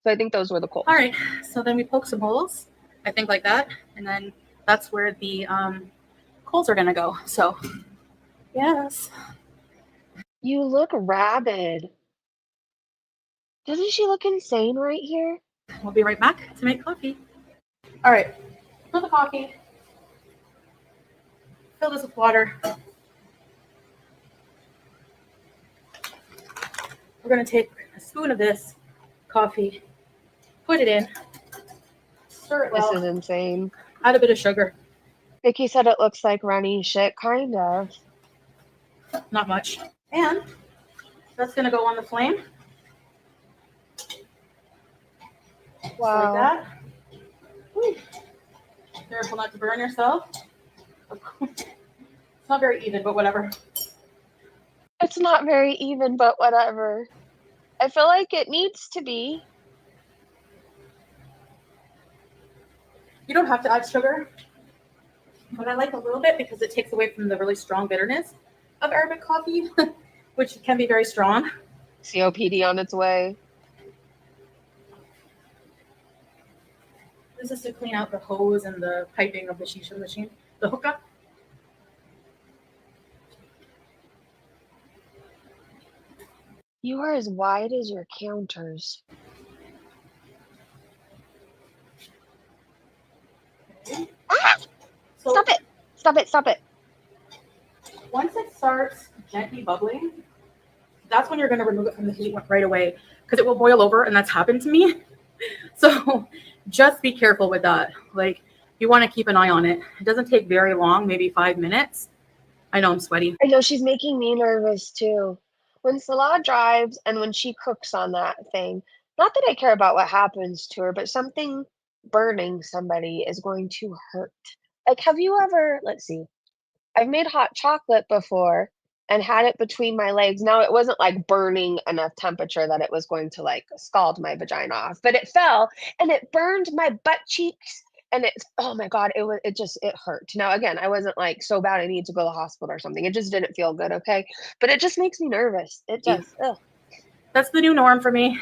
So I think those were the coals. all right. So then we poke some holes, I think like that, and then that's where the coals are gonna go. So yes. You look rabid. Doesn't she look insane right here? We'll be right back to make coffee. All right, fill the coffee. Fill this with water. We're gonna take a spoon of this coffee, put it in, stir it This well, is insane. add a bit of sugar, Vicky said it looks like runny shit, kind of. not much, and that's gonna go on the flame. Just Wow. like that. Whew. Careful not to burn yourself. It's not very even, but whatever. It's not very even, but whatever. I feel like it needs to be. You don't have to add sugar, but I like a little bit because it takes away from the really strong bitterness of Arabic coffee, which can be very strong. COPD on its way. This is to clean out the hose and the piping of the shisha machine, the hookah. You are as wide as your counters. Ah! So Stop it! Stop it! Stop it! once it starts gently bubbling, that's when you're going to remove it from the heat right away because it will boil over, and that's happened to me. So just be careful with that. Like, you want to keep an eye on it. It doesn't take very long, maybe 5 minutes. I know I'm sweaty. I know she's making me nervous too. When Salah drives and when she cooks on that thing, not that I care about what happens to her, but something burning somebody is going to hurt. Like, have you ever, let's see, I've made hot chocolate before and had it between my legs. Now, it wasn't like burning enough temperature that it was going to like scald my vagina off, but it fell and it burned my butt cheeks. And it's, oh my God, it hurt. Now, again, I wasn't like so bad I need to go to the hospital or something. It just didn't feel good. Okay. But it just makes me nervous. It just, ugh. That's the new norm for me.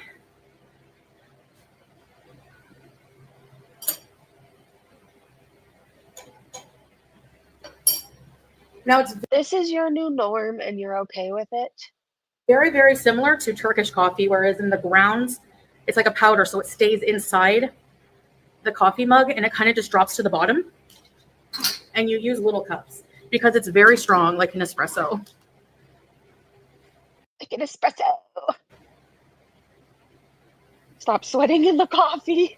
Now it's This is your new norm and you're okay with it. very, very similar to Turkish coffee, whereas in the grounds, it's like a powder, so it stays inside the coffee mug and it kind of just drops to the bottom. And you use little cups because it's very strong, like an espresso. Like an espresso. Stop sweating in the coffee.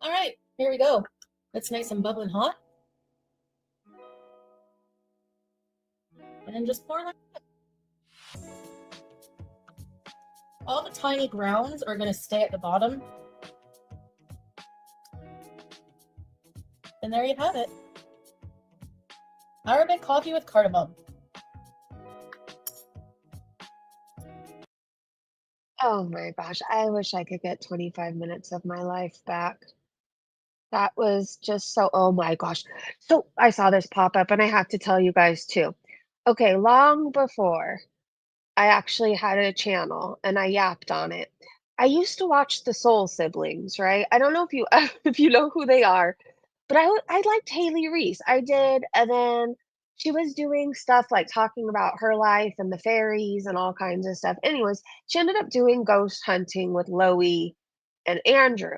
All right, here we go. It's nice and bubbling hot. And then just pour like that. All the tiny grounds are going to stay at the bottom. And there you have it. Arabic coffee with cardamom. Oh my gosh, I wish I could get 25 minutes of my life back. That was just so, oh my gosh. So I saw this pop up and I have to tell you guys too. Okay, long before I actually had a channel and I yapped on it. I used to watch the Soul Siblings, right? I don't know if you if you know who they are, but I liked Haley Reese. I did, and then she was doing stuff like talking about her life and the fairies and all kinds of stuff. Anyways, she ended up doing ghost hunting with Loie and Andrew.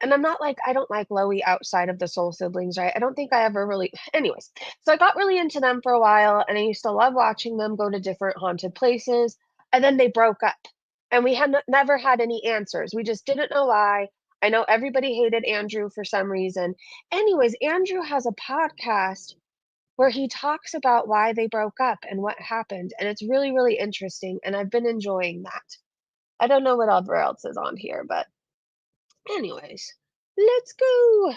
And I'm not like I don't like Loey outside of the soul siblings, right? I don't think I ever really anyways. So I got really into them for a while and I used to love watching them go to different haunted places. And then they broke up. And we had never had any answers. We just didn't know why. I know everybody hated Andrew for some reason. Anyways, Andrew has a podcast where he talks about why they broke up and what happened. And it's really, really interesting. And I've been enjoying that. I don't know what else is on here, but anyways, let's go.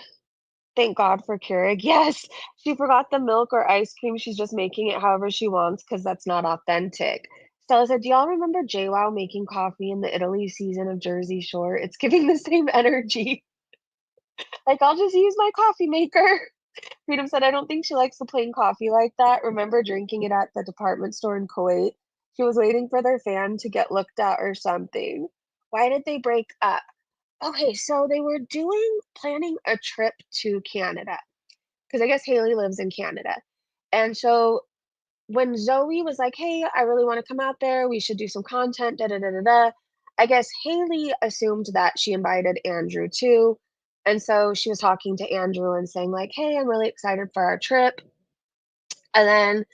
Thank God for Keurig. Yes, she forgot the milk or ice cream. She's just making it however she wants because that's not authentic. Stella said, "Do y'all remember JWoww making coffee in the Italy season of Jersey Shore? It's giving the same energy. Like, I'll just use my coffee maker." Freedom said, "I don't think she likes the plain coffee like that. Remember drinking it at the department store in Kuwait? She was waiting for their fan to get looked at or something." Why did they break up? Okay, so they were planning a trip to Canada because I guess Haley lives in Canada. And so when Zoe was like, "Hey, I really want to come out there. We should do some content." Da da da da da. I guess Haley assumed that she invited Andrew too. And so she was talking to Andrew and saying, like, "Hey, I'm really excited for our trip." And then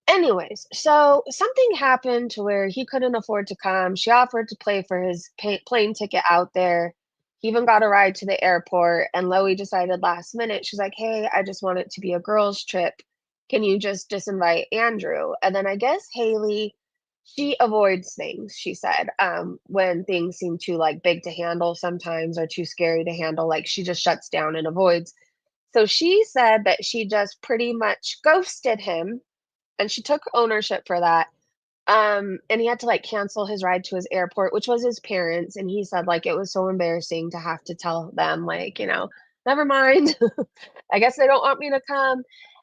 anyways, so something happened to where he couldn't afford to come. She offered to pay for his plane ticket out there. He even got a ride to the airport. And Loie decided last minute, she's like, "Hey, I just want it to be a girls' trip. Can you just disinvite Andrew?" And then I guess Haley, she avoids things, she said, when things seem too like big to handle sometimes or too scary to handle. Like she just shuts down and avoids. So she said that she just pretty much ghosted him and she took ownership for that. And he had to like cancel his ride to his airport, which was his parents. And he said like it was so embarrassing to have to tell them, like, never mind. I guess they don't want me to come.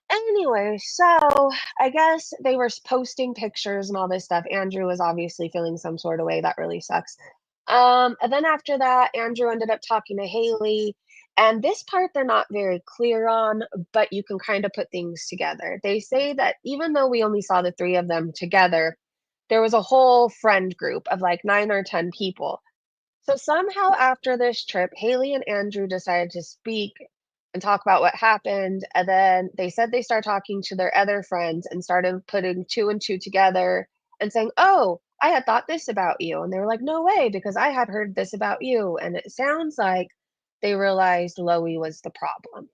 Anyway, so I guess they were posting pictures and all this stuff. Andrew was obviously feeling some sort of way. That really sucks. And then after that, Andrew ended up talking to Haley. And this part they're not very clear on, but you can kind of put things together. They say that even though we only saw the three of them together, there was a whole friend group of like 9 or 10 people. So somehow after this trip, Haley and Andrew decided to speak and talk about what happened. And then they said they started talking to their other friends and started putting two and two together and saying, "Oh, I had thought this about you." And they were like, "No way, because I had heard this about you." And it sounds like they realized Loie was the problem.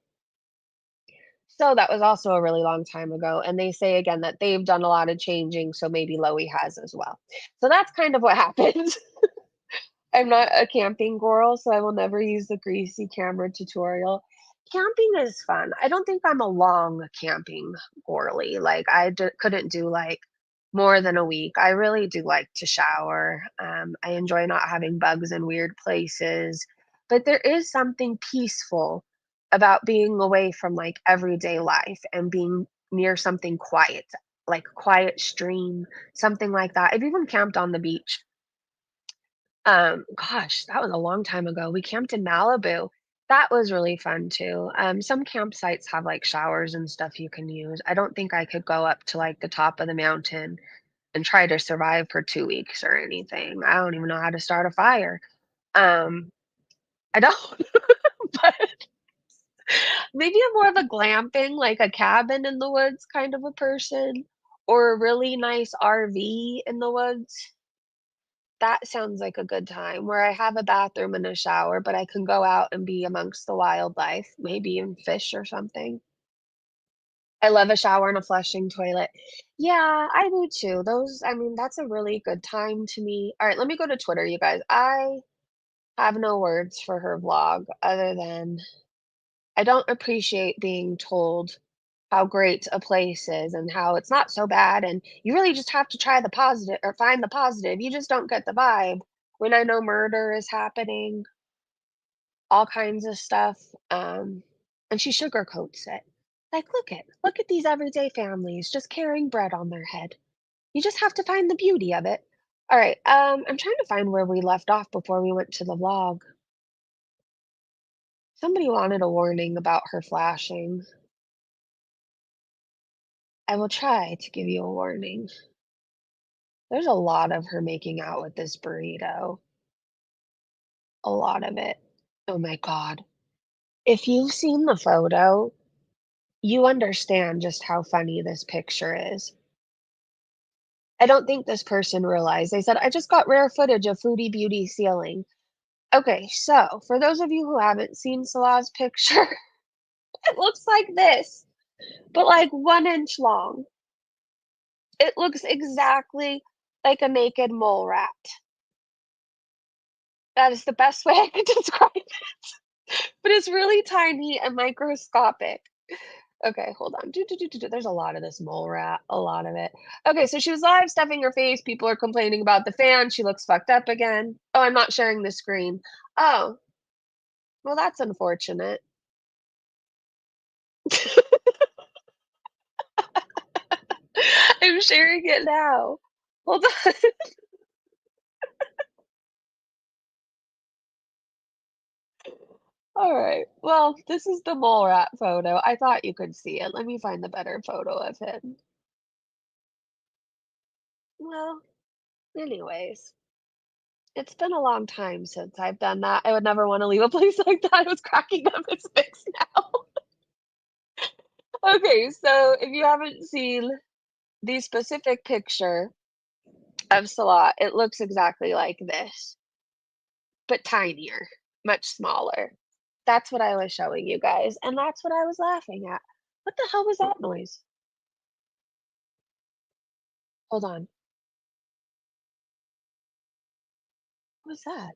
So that was also a really long time ago. And they say again that they've done a lot of changing. So maybe Loie has as well. So that's kind of what happened. I'm not a camping girl, so I will never use the greasy camera tutorial. Camping is fun. I don't think I'm a long camping girly. Like couldn't do like more than a week. I really do like to shower. I enjoy not having bugs in weird places, but there is something peaceful about being away from like everyday life and being near something quiet, like a quiet stream, something like that. I've even camped on the beach. Gosh, that was a long time ago. We camped in Malibu. That was really fun too. Some campsites have like showers and stuff you can use. I don't think I could go up to like the top of the mountain and try to survive for 2 weeks or anything. I don't even know how to start a fire. Um, I don't, but maybe I'm more of a glamping, like a cabin in the woods kind of a person, or a really nice RV in the woods. That sounds like a good time where I have a bathroom and a shower, but I can go out and be amongst the wildlife, maybe even fish or something. I love a shower and a flushing toilet. Yeah, I do too. I mean, that's a really good time to me. All right, let me go to Twitter, you guys. I have no words for her vlog other than I don't appreciate being told how great a place is and how it's not so bad, and you really just have to try the positive or find the positive. You just don't get the vibe when I know murder is happening, all kinds of stuff, and she sugarcoats it. Like, look at these everyday families just carrying bread on their head. You just have to find the beauty of it. All right, I'm trying to find where we left off before we went to the vlog. Somebody wanted a warning about her flashing. I will try to give you a warning. There's a lot of her making out with this burrito. A lot of it. Oh my God. If you've seen the photo, you understand just how funny this picture is. I don't think this person realized. They said, I just got rare footage of Foodie Beauty sealing. Okay, so for those of you who haven't seen Salah's picture, it looks like this, but like 1 inch long. It looks exactly like a naked mole rat. That is the best way I could describe it. But it's really tiny and microscopic. Okay, hold on. There's a lot of this mole rat, a lot of it. Okay, so she was live stuffing her face. People are complaining about the fan. She looks fucked up again. Oh, I'm not sharing the screen. Oh, well, that's unfortunate. I'm sharing it now. Hold on. All right. Well, this is the mole rat photo. I thought you could see it. Let me find the better photo of him. Well, anyways, it's been a long time since I've done that. I would never want to leave a place like that. I was cracking up. It's fixed now. Okay, so if you haven't seen the specific picture of Salah, it looks exactly like this, but tinier, much smaller. That's what I was showing you guys, and that's what I was laughing at. What the hell was that noise? Hold on. What was that?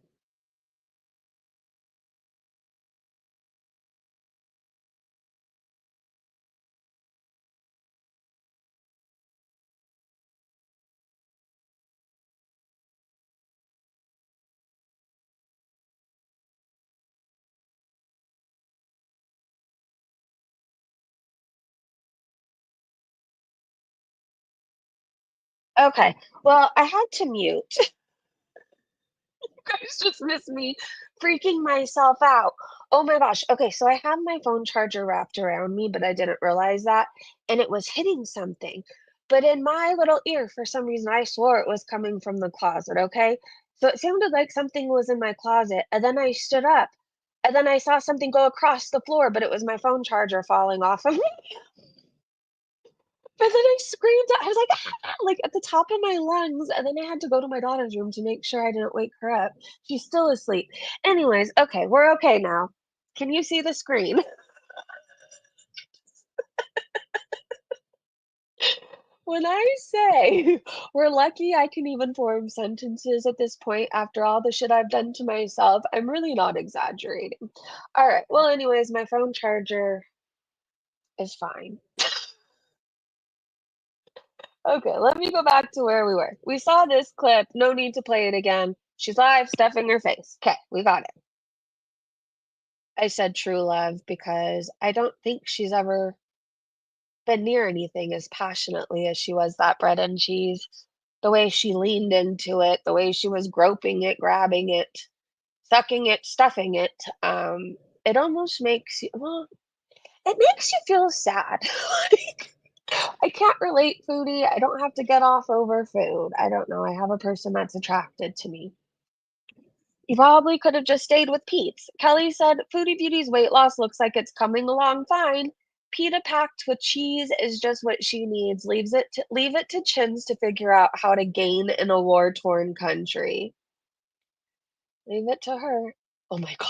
Okay, well, I had to mute. Guys just missed me freaking myself out. Oh my gosh. Okay, so I have my phone charger wrapped around me, but I didn't realize that, and it was hitting something. But in my little ear, for some reason, I swore it was coming from the closet, okay? So it sounded like something was in my closet, and then I stood up, and then I saw something go across the floor, but it was my phone charger falling off of me. But then I screamed I was like, "Ah," like, at the top of my lungs, and then I had to go to my daughter's room to make sure I didn't wake her up. She's still asleep. Anyways, okay, we're okay now. Can you see the screen? When I say we're lucky I can even form sentences at this point after all the shit I've done to myself, I'm really not exaggerating. Alright, well, anyways, my phone charger is fine. Okay, let me go back to where we were. We saw this clip, no need to play it again. She's live, stuffing her face. Okay, we got it. I said true love because I don't think she's ever been near anything as passionately as she was that bread and cheese. The way she leaned into it, the way she was groping it, grabbing it, sucking it, stuffing it. It almost makes you, well, it makes you feel sad. Like, I can't relate, foodie. I don't have to get off over food. I don't know. I have a person that's attracted to me. You probably could have just stayed with Pete's. Kelly said, Foodie Beauty's weight loss looks like it's coming along fine. Pita packed with cheese is just what she needs. Leave it to Chins to figure out how to gain in a war-torn country. Leave it to her. Oh my God.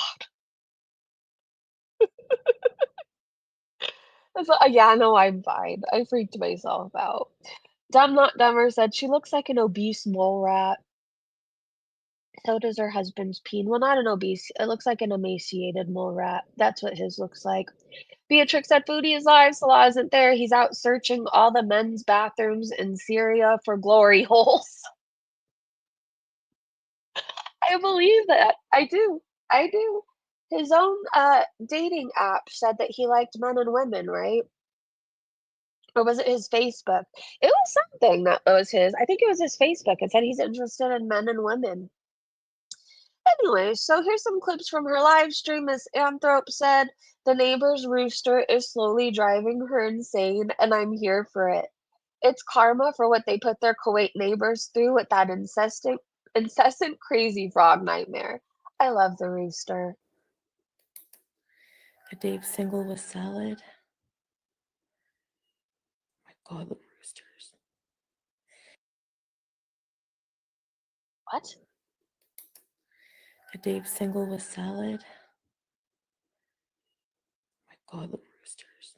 Yeah, no, I'm fine. I freaked myself out. Dumb Not Dumber said she looks like an obese mole rat. So does her husband's peen. Well, not an obese. It looks like an emaciated mole rat. That's what his looks like. Beatrix said Foodie is live. Salah isn't there. He's out searching all the men's bathrooms in Syria for glory holes. I believe that. I do. I do. His own dating app said that he liked men and women, right? Or was it his Facebook? It was something that was his. I think it was his Facebook. It said he's interested in men and women. Anyway, so here's some clips from her live stream. Miss Anthrop said, the neighbor's rooster is slowly driving her insane, and I'm here for it. It's karma for what they put their Kuwait neighbors through with that incessant crazy frog nightmare. I love the rooster. A Dave single with salad. Oh my God, the roosters. What? A Dave single with salad. Oh my God, the roosters.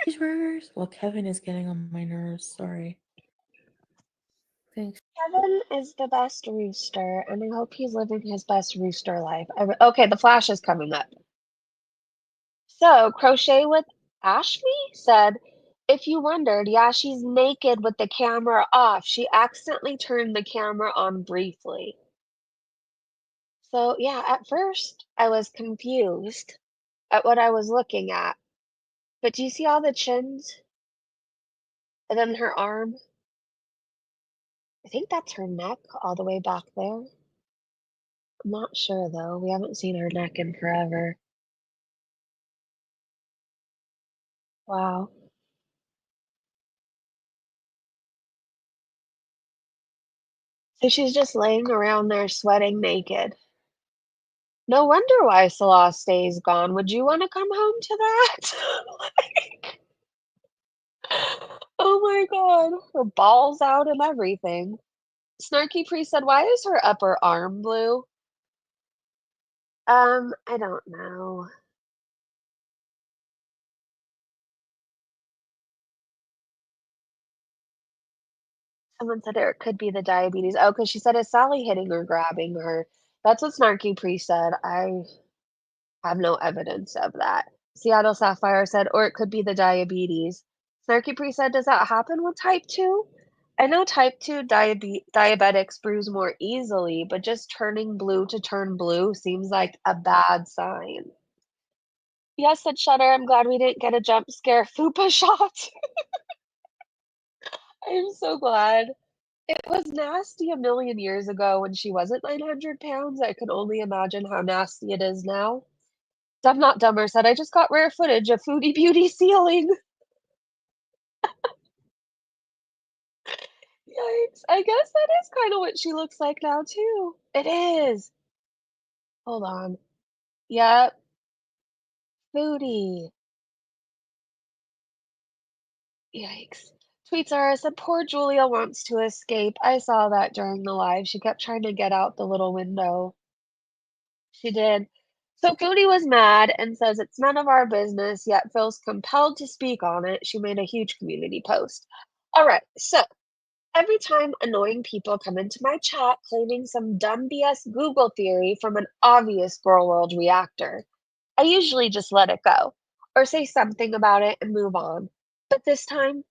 Beezers. Well, Kevin is getting on my nerves. Sorry. Thanks. Kevin is the best rooster, and I hope he's living his best rooster life. Okay, the flash is coming up. So, Crochet with Ashby said, if you wondered, yeah, she's naked with the camera off. She accidentally turned the camera on briefly. So, yeah, at first I was confused at what I was looking at. But do you see all the chins? And then her arm? I think that's her neck all the way back there. I'm not sure though. We haven't seen her neck in forever. Wow. So she's just laying around there sweating naked. No wonder why Salah stays gone. Would you want to come home to that? Like, oh my God. Her balls out and everything. Snarky Priest said, why is her upper arm blue? I don't know. Someone said it could be the diabetes. Oh, because she said, is Sally hitting or grabbing her? That's what Snarky Priest said. I have no evidence of that. Seattle Sapphire said, or it could be the diabetes. Snarky Priest said, does that happen with type 2? I know type 2 diabetics bruise more easily, but just turning blue to turn blue seems like a bad sign. Yes, said Shutter. I'm glad we didn't get a jump scare fupa shot. I'm so glad. It was nasty a million years ago when she wasn't 900 pounds. I can only imagine how nasty it is now. Dumb Not Dumber said, I just got rare footage of Foodie Beauty sealing. Yikes. I guess that is kind of what she looks like now, too. It is. Hold on. Yep. Foodie. Yikes. Tweets are said, poor Julia wants to escape. I saw that during the live. She kept trying to get out the little window. She did. So Foodie was mad and says it's none of our business, yet feels compelled to speak on it. She made a huge community post. All right, so every time annoying people come into my chat claiming some dumb BS Google theory from an obvious girl world reactor, I usually just let it go or say something about it and move on. But this time,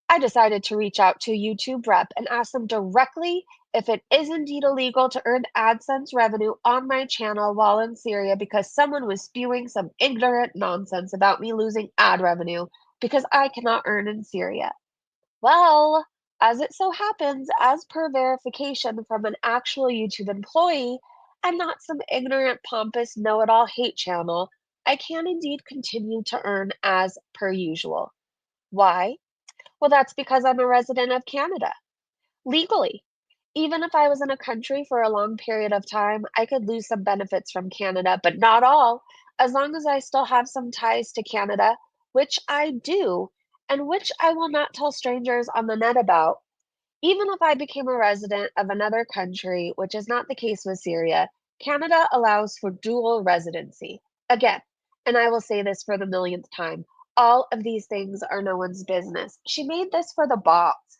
I decided to reach out to a YouTube rep and ask them directly if it is indeed illegal to earn AdSense revenue on my channel while in Syria because someone was spewing some ignorant nonsense about me losing ad revenue because I cannot earn in Syria. Well, as it so happens, as per verification from an actual YouTube employee and not some ignorant, pompous, know it all hate channel, I can indeed continue to earn as per usual. Why? Well, that's because I'm a resident of Canada, legally. Even if I was in a country for a long period of time, I could lose some benefits from Canada, but not all, as long as I still have some ties to Canada, which I do, and which I will not tell strangers on the net about. Even if I became a resident of another country, which is not the case with Syria, Canada allows for dual residency. Again, and I will say this for the millionth time, all of these things are no one's business. She made this for the bots.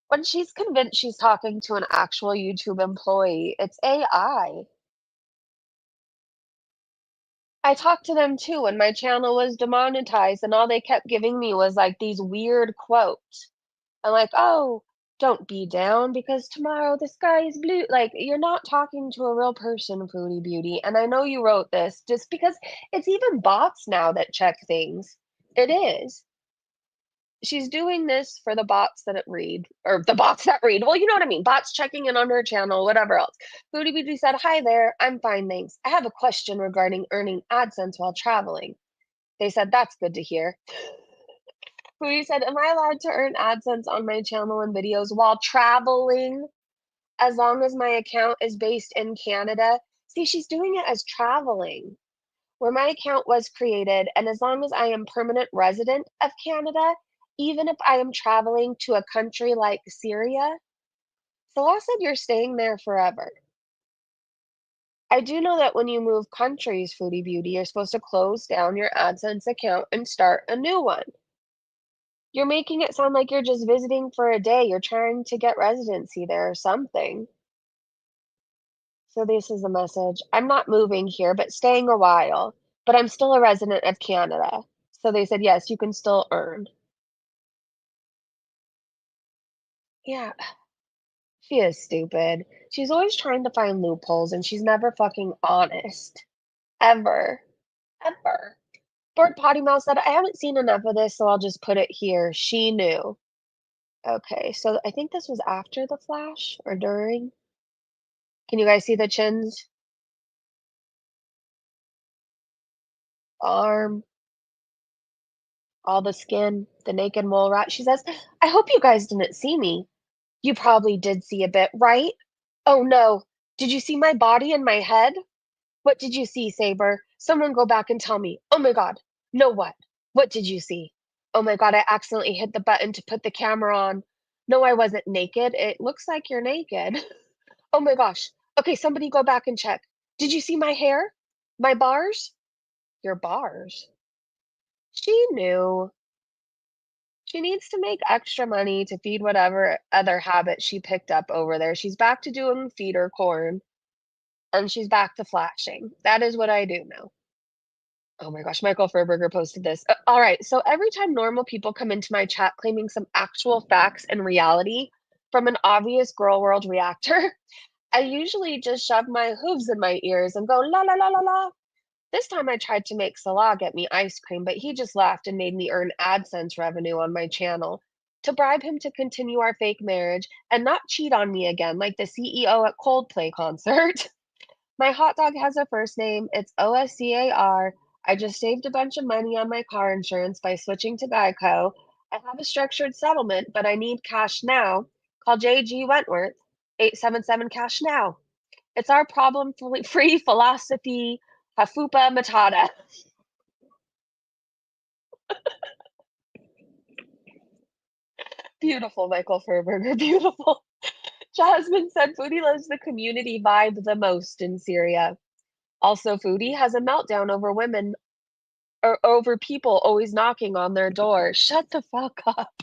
When she's convinced she's talking to an actual YouTube employee, it's AI. I talked to them too when my channel was demonetized, and all they kept giving me was like these weird quotes. I'm like, oh, don't be down because tomorrow the sky is blue. Like, you're not talking to a real person, Foodie Beauty. And I know you wrote this just because it's even bots now that check things. It is. She's doing this for the bots that read, or the bots that read. Well, you know what I mean. Bots checking in on her channel, whatever else. Foodie Beauty said, hi there. I'm fine, thanks. I have a question regarding earning AdSense while traveling. They said, that's good to hear. Foodie said, am I allowed to earn AdSense on my channel and videos while traveling as long as my account is based in Canada? See, she's doing it as traveling, where my account was created, and as long as I am permanent resident of Canada, even if I am traveling to a country like Syria, Salah said you're staying there forever. I do know that when you move countries, Foodie Beauty, you're supposed to close down your AdSense account and start a new one. You're making it sound like you're just visiting for a day. You're trying to get residency there or something. So this is the message. I'm not moving here, but staying a while. But I'm still a resident of Canada. So they said, yes, you can still earn. Yeah, she is stupid. She's always trying to find loopholes and she's never fucking honest. Ever. Ever. Bird Potty Mouth said, I haven't seen enough of this, so I'll just put it here. She knew. Okay, so I think this was after the flash or during. Can you guys see the chins? Arm, all the skin, the naked mole rat. She says, I hope you guys didn't see me. You probably did see a bit, right? Oh no. Did you see my body and my head? What did you see, Saber? Someone go back and tell me. Oh my god. No, what? What did you see? Oh my god, I accidentally hit the button to put the camera on. No, I wasn't naked. It looks like you're naked. Oh my gosh. Okay, somebody go back and check. Did you see my hair? My bars? Your bars? She knew. She needs to make extra money to feed whatever other habit she picked up over there. She's back to doing feeder corn and she's back to flashing. That is what I do now. Oh my gosh, Michael Furberger posted this. All right, so every time normal people come into my chat claiming some actual facts and reality from an obvious girl world reactor, I usually just shove my hooves in my ears and go la la la la la. This time I tried to make Salah get me ice cream, but he just laughed and made me earn AdSense revenue on my channel to bribe him to continue our fake marriage and not cheat on me again like the CEO at Coldplay concert. My hot dog has a first name. It's OSCAR. I just saved a bunch of money on my car insurance by switching to Geico. I have a structured settlement, but I need cash now. Call JG Wentworth, 877 cash now. It's our problem free philosophy, Hafupa Matata. Beautiful, Michael Furberger, beautiful. Jasmine said Foodie loves the community vibe the most in Syria. Also, Foodie has a meltdown over women or over people always knocking on their door. Shut the fuck up.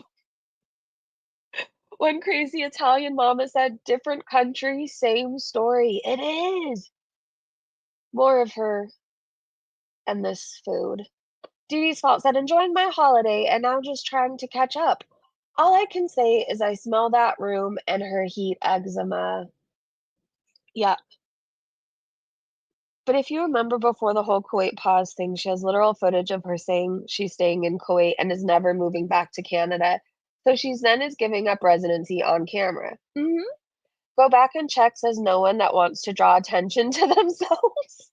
One crazy Italian mama said, different country, same story. It is. More of her and this food. Dee Fault said, enjoying my holiday and now just trying to catch up. All I can say is I smell that room and her heat eczema. Yeah. But if you remember before the whole Kuwait pause thing, she has literal footage of her saying she's staying in Kuwait and is never moving back to Canada. So she's then is giving up residency on camera. Go back and check, says no one that wants to draw attention to themselves.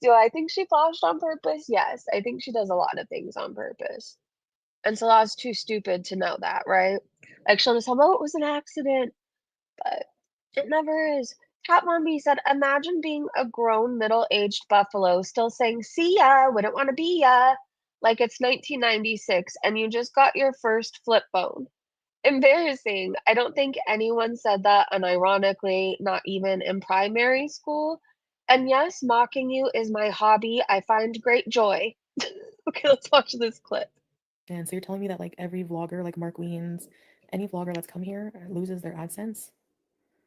Do I think she flashed on purpose? Yes, I think she does a lot of things on purpose. And Salah's too stupid to know that, right? Like she'll just say, oh, it was an accident, but it never is. Cat Mombi said, imagine being a grown middle-aged buffalo still saying, see ya, wouldn't want to be ya, like it's 1996 and you just got your first flip phone. Embarrassing. I don't think anyone said that unironically, not even in primary school. And yes, mocking you is my hobby. I find great joy. Okay, let's watch this clip. And so you're telling me that like every vlogger, like Mark Wiens, any vlogger that's come here loses their AdSense?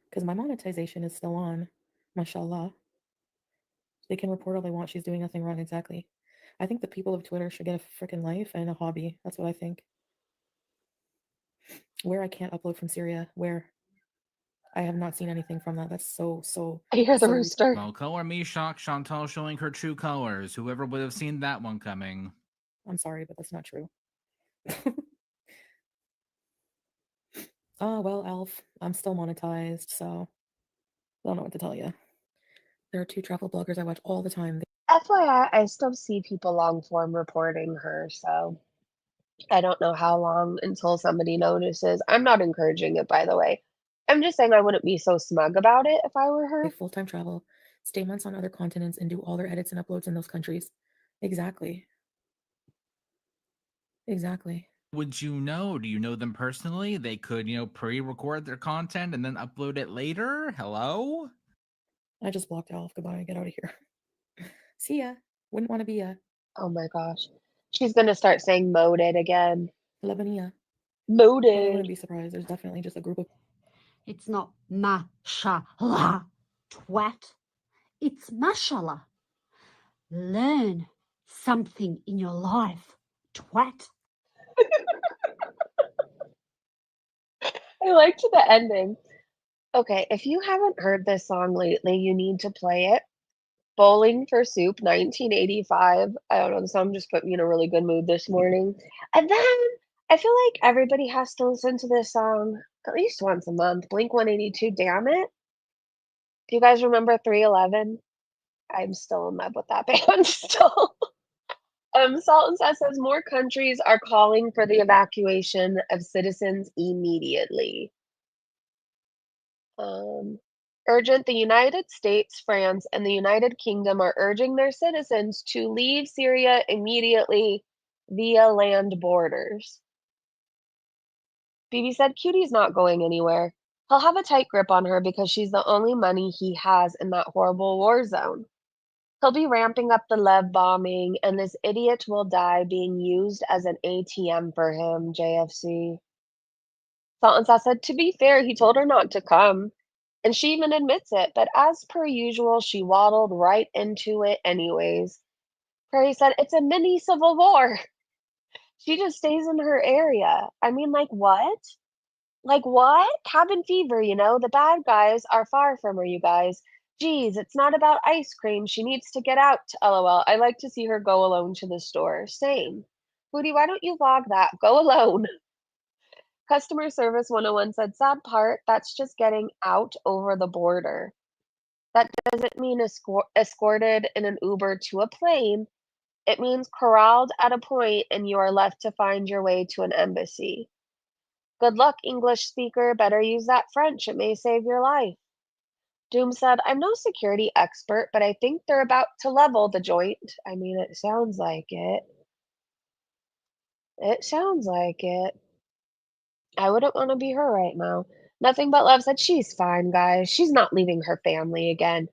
Because my monetization is still on, mashallah. They can report all they want. She's doing nothing wrong, exactly. I think the people of Twitter should get a freaking life and a hobby. That's what I think. Where I can't upload from Syria, where I have not seen anything from that. That's so I hear the so rooster. Well, color me shocked, Chantal showing her true colors. Whoever would have seen that one coming? I'm sorry, but that's not true. Oh, well, Alf, I'm still monetized, so I don't know what to tell you. There are two travel bloggers I watch all the time. FYI, I still see people long form reporting her, so I don't know how long until somebody notices. I'm not encouraging it, by the way. I'm just saying I wouldn't be so smug about it if I were They her. full-time travel stay months on other continents and do all their edits and uploads in those countries. Exactly. Exactly. Would you know? Do you know them personally? They could, pre-record their content and then upload it later. Hello? I just blocked Alf. Goodbye. Get out of here. See ya. Wouldn't want to be a Oh my gosh. She's gonna start saying moded again. Lebanese. I Moded. wouldn't be surprised. There's definitely just a group of It's not mashallah, twat. It's mashallah. Learn something in your life, twat. I liked the ending. Okay, if you haven't heard this song lately, you need to play it. Bowling for Soup, 1985. I don't know, the song just put me in a really good mood this morning. And then I feel like everybody has to listen to this song at least once a month. Blink 182, damn it. Do you guys remember 311? I'm still in love with that band still. Salt and Sass says more countries are calling for the evacuation of citizens immediately. Urgent, the United States, France, and the United Kingdom are urging their citizens to leave Syria immediately via land borders. Bibi said Cutie's not going anywhere. He'll have a tight grip on her because she's the only money he has in that horrible war zone. He'll be ramping up the Lev bombing, and this idiot will die being used as an ATM for him, JFC. Salt and Sass said, to be fair, he told her not to come. And she even admits it, but as per usual, she waddled right into it anyways. Prairie said, it's a mini civil war. She just stays in her area. I mean, like what? Like what? Cabin fever, the bad guys are far from her, you guys. Geez, it's not about ice cream. She needs to get out, LOL. I like to see her go alone to the store. Same. Foodie, why don't you vlog that? Go alone. Customer Service 101 said, sad part, that's just getting out over the border. That doesn't mean escorted in an Uber to a plane. It means corralled at a point and you are left to find your way to an embassy. Good luck, English speaker. Better use that French. It may save your life. Doom said, I'm no security expert, but I think they're about to level the joint. I mean, it sounds like it. It sounds like it. I wouldn't want to be her right now. Nothing but love said, she's fine, guys. She's not leaving her family again.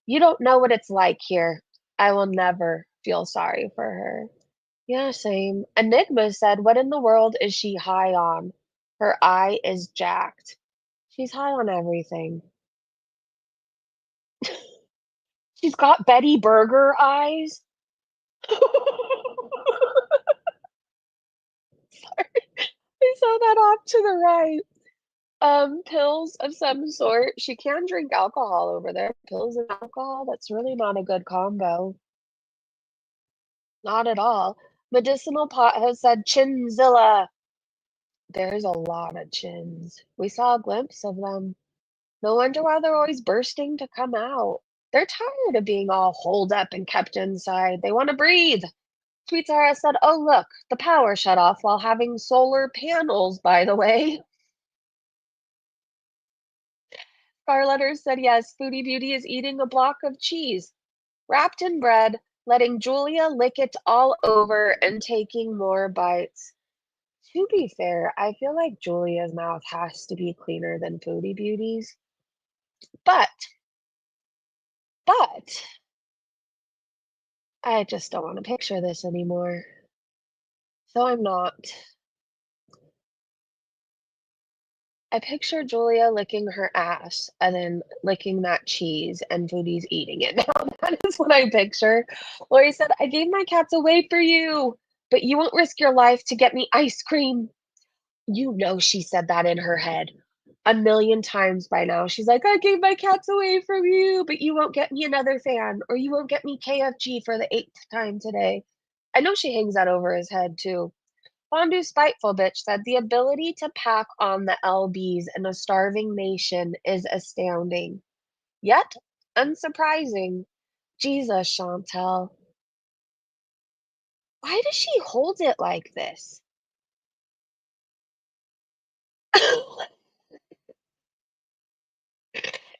You don't know what it's like here. I will never feel sorry for her. Yeah, same. Enigma said, what in the world is she high on? Her eye is jacked. She's high on everything. She's got Betty Burger eyes. Sorry. I saw that off to the right. Pills of some sort. She can drink alcohol over there. Pills and alcohol, that's really not a good combo. Not at all. Medicinal pot has said Chinzilla. There's a lot of chins. We saw a glimpse of them. No wonder why they're always bursting to come out. They're tired of being all holed up and kept inside. They want to breathe. Sweet Sarah said, oh, look, the power shut off while having solar panels, by the way. Scarletter said, yes, Foodie Beauty is eating a block of cheese, wrapped in bread, letting Julia lick it all over and taking more bites. To be fair, I feel like Julia's mouth has to be cleaner than Foodie Beauty's. But, I just don't want to picture this anymore. So I'm not. I picture Julia licking her ass and then licking that cheese and Foodie's eating it. Now that is what I picture. Lori said, I gave my cats away for you, but you won't risk your life to get me ice cream. You know she said that in her head a million times by now. She's like, I gave my cats away from you, but you won't get me another fan, or you won't get me KFG for the 8th time today. I know she hangs that over his head too. Fondue Spiteful Bitch said the ability to pack on the LBs in a starving nation is astounding. Yet, unsurprising. Jesus, Chantal. Why does she hold it like this?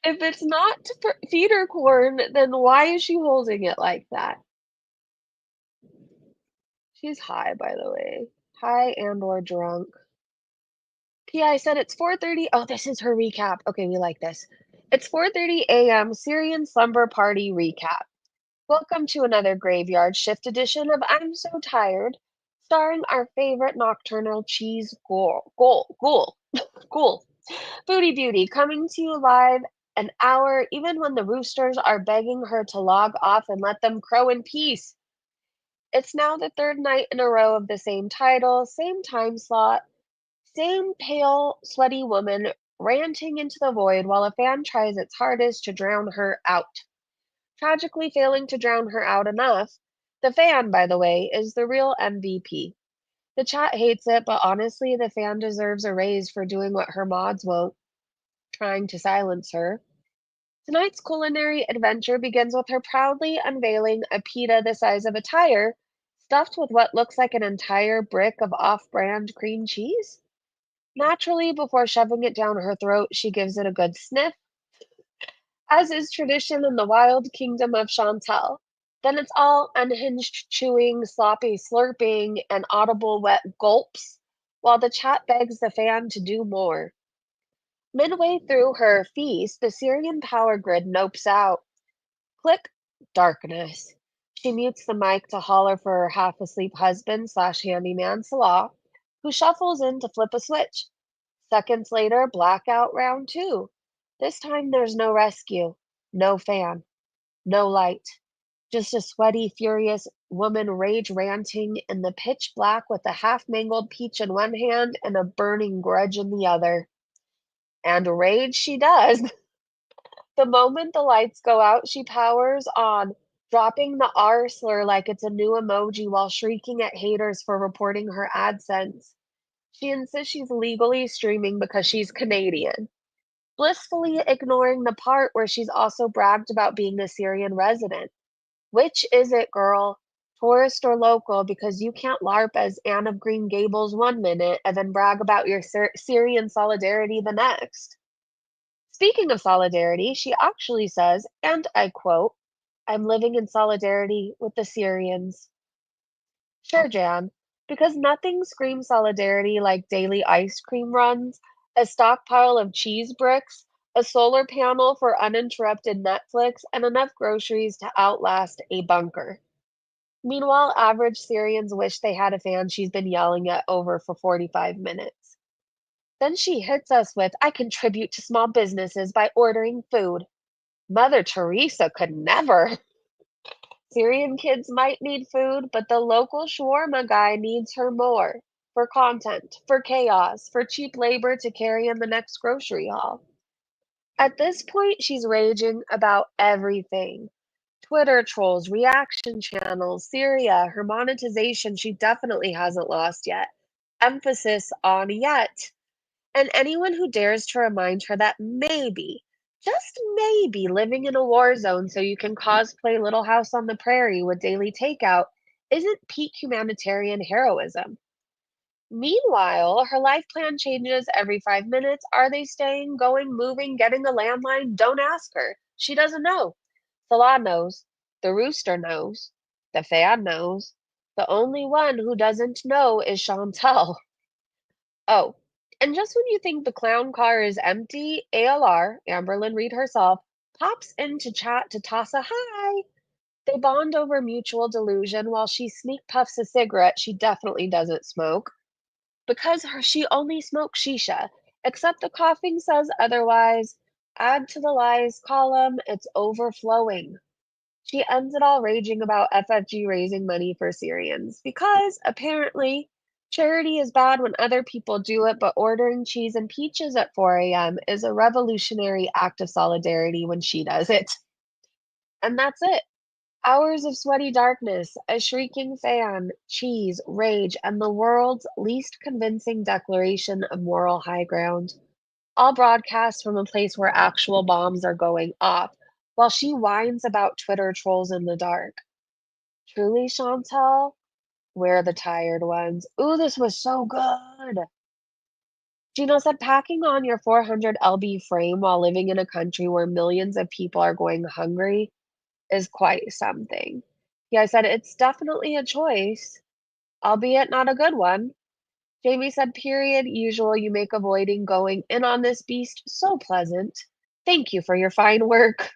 If it's not to feed her corn, then why is she holding it like that? She's high, by the way. High and or drunk. PI said it's 4:30. Oh, this is her recap. Okay, we like this. It's 4:30 a.m. Syrian slumber party recap. Welcome to another graveyard shift edition of I'm So Tired, starring our favorite nocturnal cheese ghoul. Foodie Beauty coming to you live an hour, even when the roosters are begging her to log off and let them crow in peace. It's now the third night in a row of the same title, same time slot, same pale, sweaty woman ranting into the void while a fan tries its hardest to drown her out. Tragically failing to drown her out enough. The fan, by the way, is the real MVP. The chat hates it, but honestly, the fan deserves a raise for doing what her mods won't, trying to silence her. Tonight's culinary adventure begins with her proudly unveiling a pita the size of a tire, stuffed with what looks like an entire brick of off brand cream cheese. Naturally, before shoving it down her throat, she gives it a good sniff, as is tradition in the wild kingdom of Chantal. Then it's all unhinged chewing, sloppy slurping, and audible wet gulps, while the chat begs the fan to do more. Midway through her feast, the Syrian power grid nopes out. Click darkness. She mutes the mic to holler for her half asleep husband slash handyman Salah, who shuffles in to flip a switch. Seconds later, blackout round two. This time there's no rescue, no fan, no light. Just a sweaty, furious woman rage ranting in the pitch black with a half mangled peach in one hand and a burning grudge in the other. And rage she does. The moment the lights go out, she powers on, dropping the R slur like it's a new emoji while shrieking at haters for reporting her AdSense. She insists she's legally streaming because she's Canadian, blissfully ignoring the part where she's also bragged about being a Syrian resident. Which is it, girl? Tourist or local? Because you can't LARP as Anne of Green Gables one minute and then brag about your Syrian solidarity the next. Speaking of solidarity, she actually says, and I quote, I'm living in solidarity with the Syrians. Sure, Jan, because nothing screams solidarity like daily ice cream runs, a stockpile of cheese bricks, a solar panel for uninterrupted Netflix, and enough groceries to outlast a bunker. Meanwhile, average Syrians wish they had a fan she's been yelling at over for 45 minutes. Then she hits us with, I contribute to small businesses by ordering food. Mother Teresa could never. Syrian kids might need food, but the local shawarma guy needs her more. For content, for chaos, for cheap labor to carry in the next grocery haul. At this point, she's raging about everything. Twitter trolls, reaction channels, Syria, her monetization she definitely hasn't lost yet. Emphasis on yet. And anyone who dares to remind her that maybe, just maybe, living in a war zone so you can cosplay Little House on the Prairie with daily takeout isn't peak humanitarian heroism. Meanwhile, her life plan changes every 5 minutes. Are they staying, going, moving, getting a landline? Don't ask her. She doesn't know. Salah knows. The rooster knows. The fan knows. The only one who doesn't know is Chantal. Oh, and just when you think the clown car is empty, ALR, Amberlynn Reed herself, pops into chat to toss a hi. They bond over mutual delusion while she sneak puffs a cigarette she definitely doesn't smoke. Because she only smokes shisha, except the coughing says otherwise. Add to the lies column, it's overflowing. She ends it all raging about FFG raising money for Syrians because apparently charity is bad when other people do it, but ordering cheese and peaches at 4 a.m. is a revolutionary act of solidarity when she does it. And that's it. Hours of sweaty darkness, a shrieking fan, cheese, rage, and the world's least convincing declaration of moral high ground. All broadcast from a place where actual bombs are going off, while she whines about Twitter trolls in the dark. Truly, Chantal, we're the tired ones. Ooh, this was so good. Gino said packing on your 400 lb frame while living in a country where millions of people are going hungry is quite something. Yeah, I said it's definitely a choice, albeit not a good one. Jamie said, period, usual, you make avoiding going in on this beast so pleasant. Thank you for your fine work.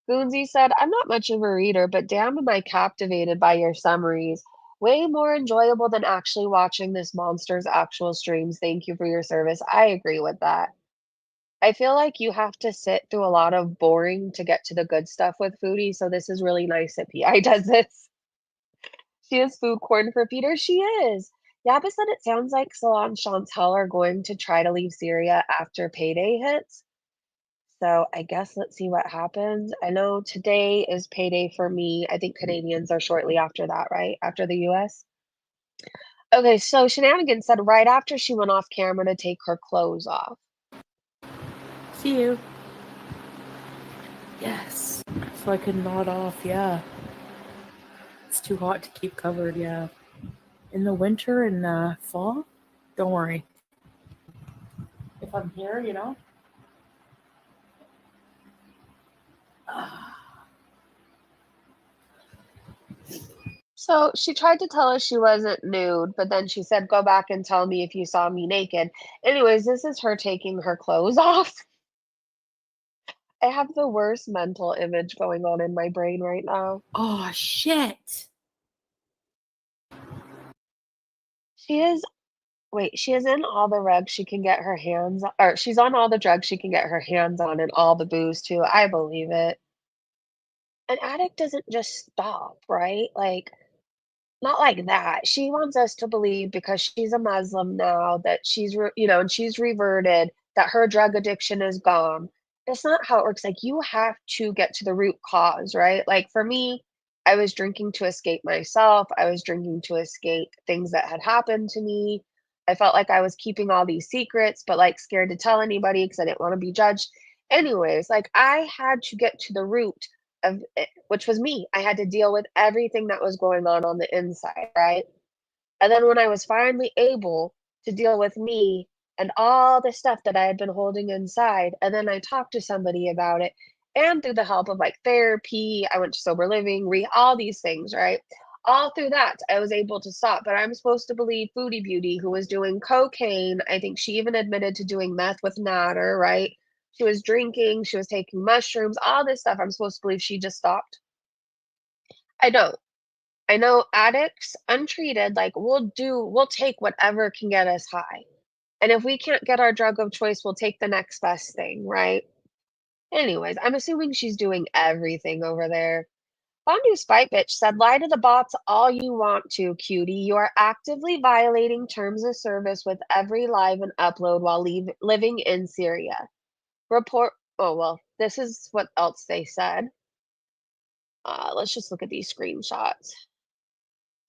Goonsey said, I'm not much of a reader, but damn am I captivated by your summaries. Way more enjoyable than actually watching this monster's actual streams. Thank you for your service. I agree with that. I feel like you have to sit through a lot of boring to get to the good stuff with Foodie, so this is really nice that PI does this. She is food corn for Peter. She is. Yaba said it sounds like Salah and Chantal are going to try to leave Syria after payday hits. So I guess let's see what happens. I know today is payday for me. I think Canadians are shortly after that, right? After the US. Okay, so Shenanigans said right after she went off camera to take her clothes off. See you. Yes. So I could nod off, yeah. It's too hot to keep covered, yeah. In the winter and fall, don't worry. If I'm here, you know. So she tried to tell us she wasn't nude, but then she said, go back and tell me if you saw me naked. Anyways, this is her taking her clothes off. I have the worst mental image going on in my brain right now. Oh, shit. She is, wait, she is in all the rugs she can get her hands on, or she's on all the drugs she can get her hands on and all the booze too. I believe it. An addict doesn't just stop, right? Like, not like that. She wants us to believe because she's a Muslim now that and she's reverted, that her drug addiction is gone. It's not how it works. Like, you have to get to the root cause, right? Like, for me, I was drinking to escape myself. I was drinking to escape things that had happened to me. I felt like I was keeping all these secrets, but like scared to tell anybody because I didn't want to be judged. Anyways, like I had to get to the root of it, which was me. I had to deal with everything that was going on the inside, right? And then when I was finally able to deal with me and all the stuff that I had been holding inside, and then I talked to somebody about it, and through the help of like therapy, I went to sober living, all these things, right? All through that, I was able to stop. But I'm supposed to believe Foodie Beauty, who was doing cocaine. I think she even admitted to doing meth with Natter, right? She was drinking, she was taking mushrooms, all this stuff. I'm supposed to believe she just stopped. I don't. I know addicts, untreated, like we'll take whatever can get us high. And if we can't get our drug of choice, we'll take the next best thing, right? Anyways, I'm assuming she's doing everything over there. Fondue Spite Bitch said, lie to the bots all you want to, cutie. You are actively violating terms of service with every live and upload while living in Syria. Report, oh, well, this is what else they said. Let's just look at these screenshots.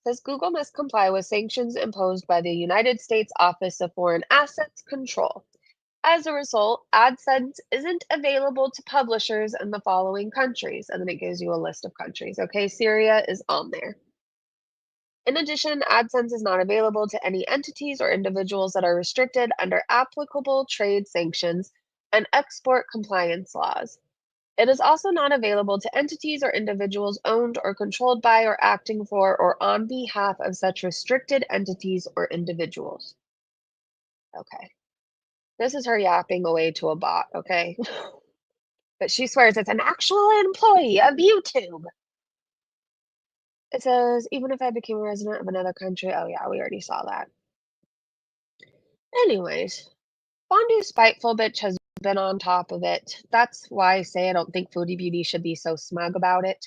Says Google must comply with sanctions imposed by the United States Office of Foreign Assets Control. As a result, AdSense isn't available to publishers in the following countries. And then it gives you a list of countries. Okay, Syria is on there. In addition, AdSense is not available to any entities or individuals that are restricted under applicable trade sanctions and export compliance laws. It is also not available to entities or individuals owned or controlled by or acting for or on behalf of such restricted entities or individuals. Okay. This is her yapping away to a bot, okay? But she swears it's an actual employee of YouTube. It says, even if I became a resident of another country. Oh, yeah, we already saw that. Anyways, Fondue Spiteful Bitch has been on top of it. That's why I say I don't think Foodie Beauty should be so smug about it.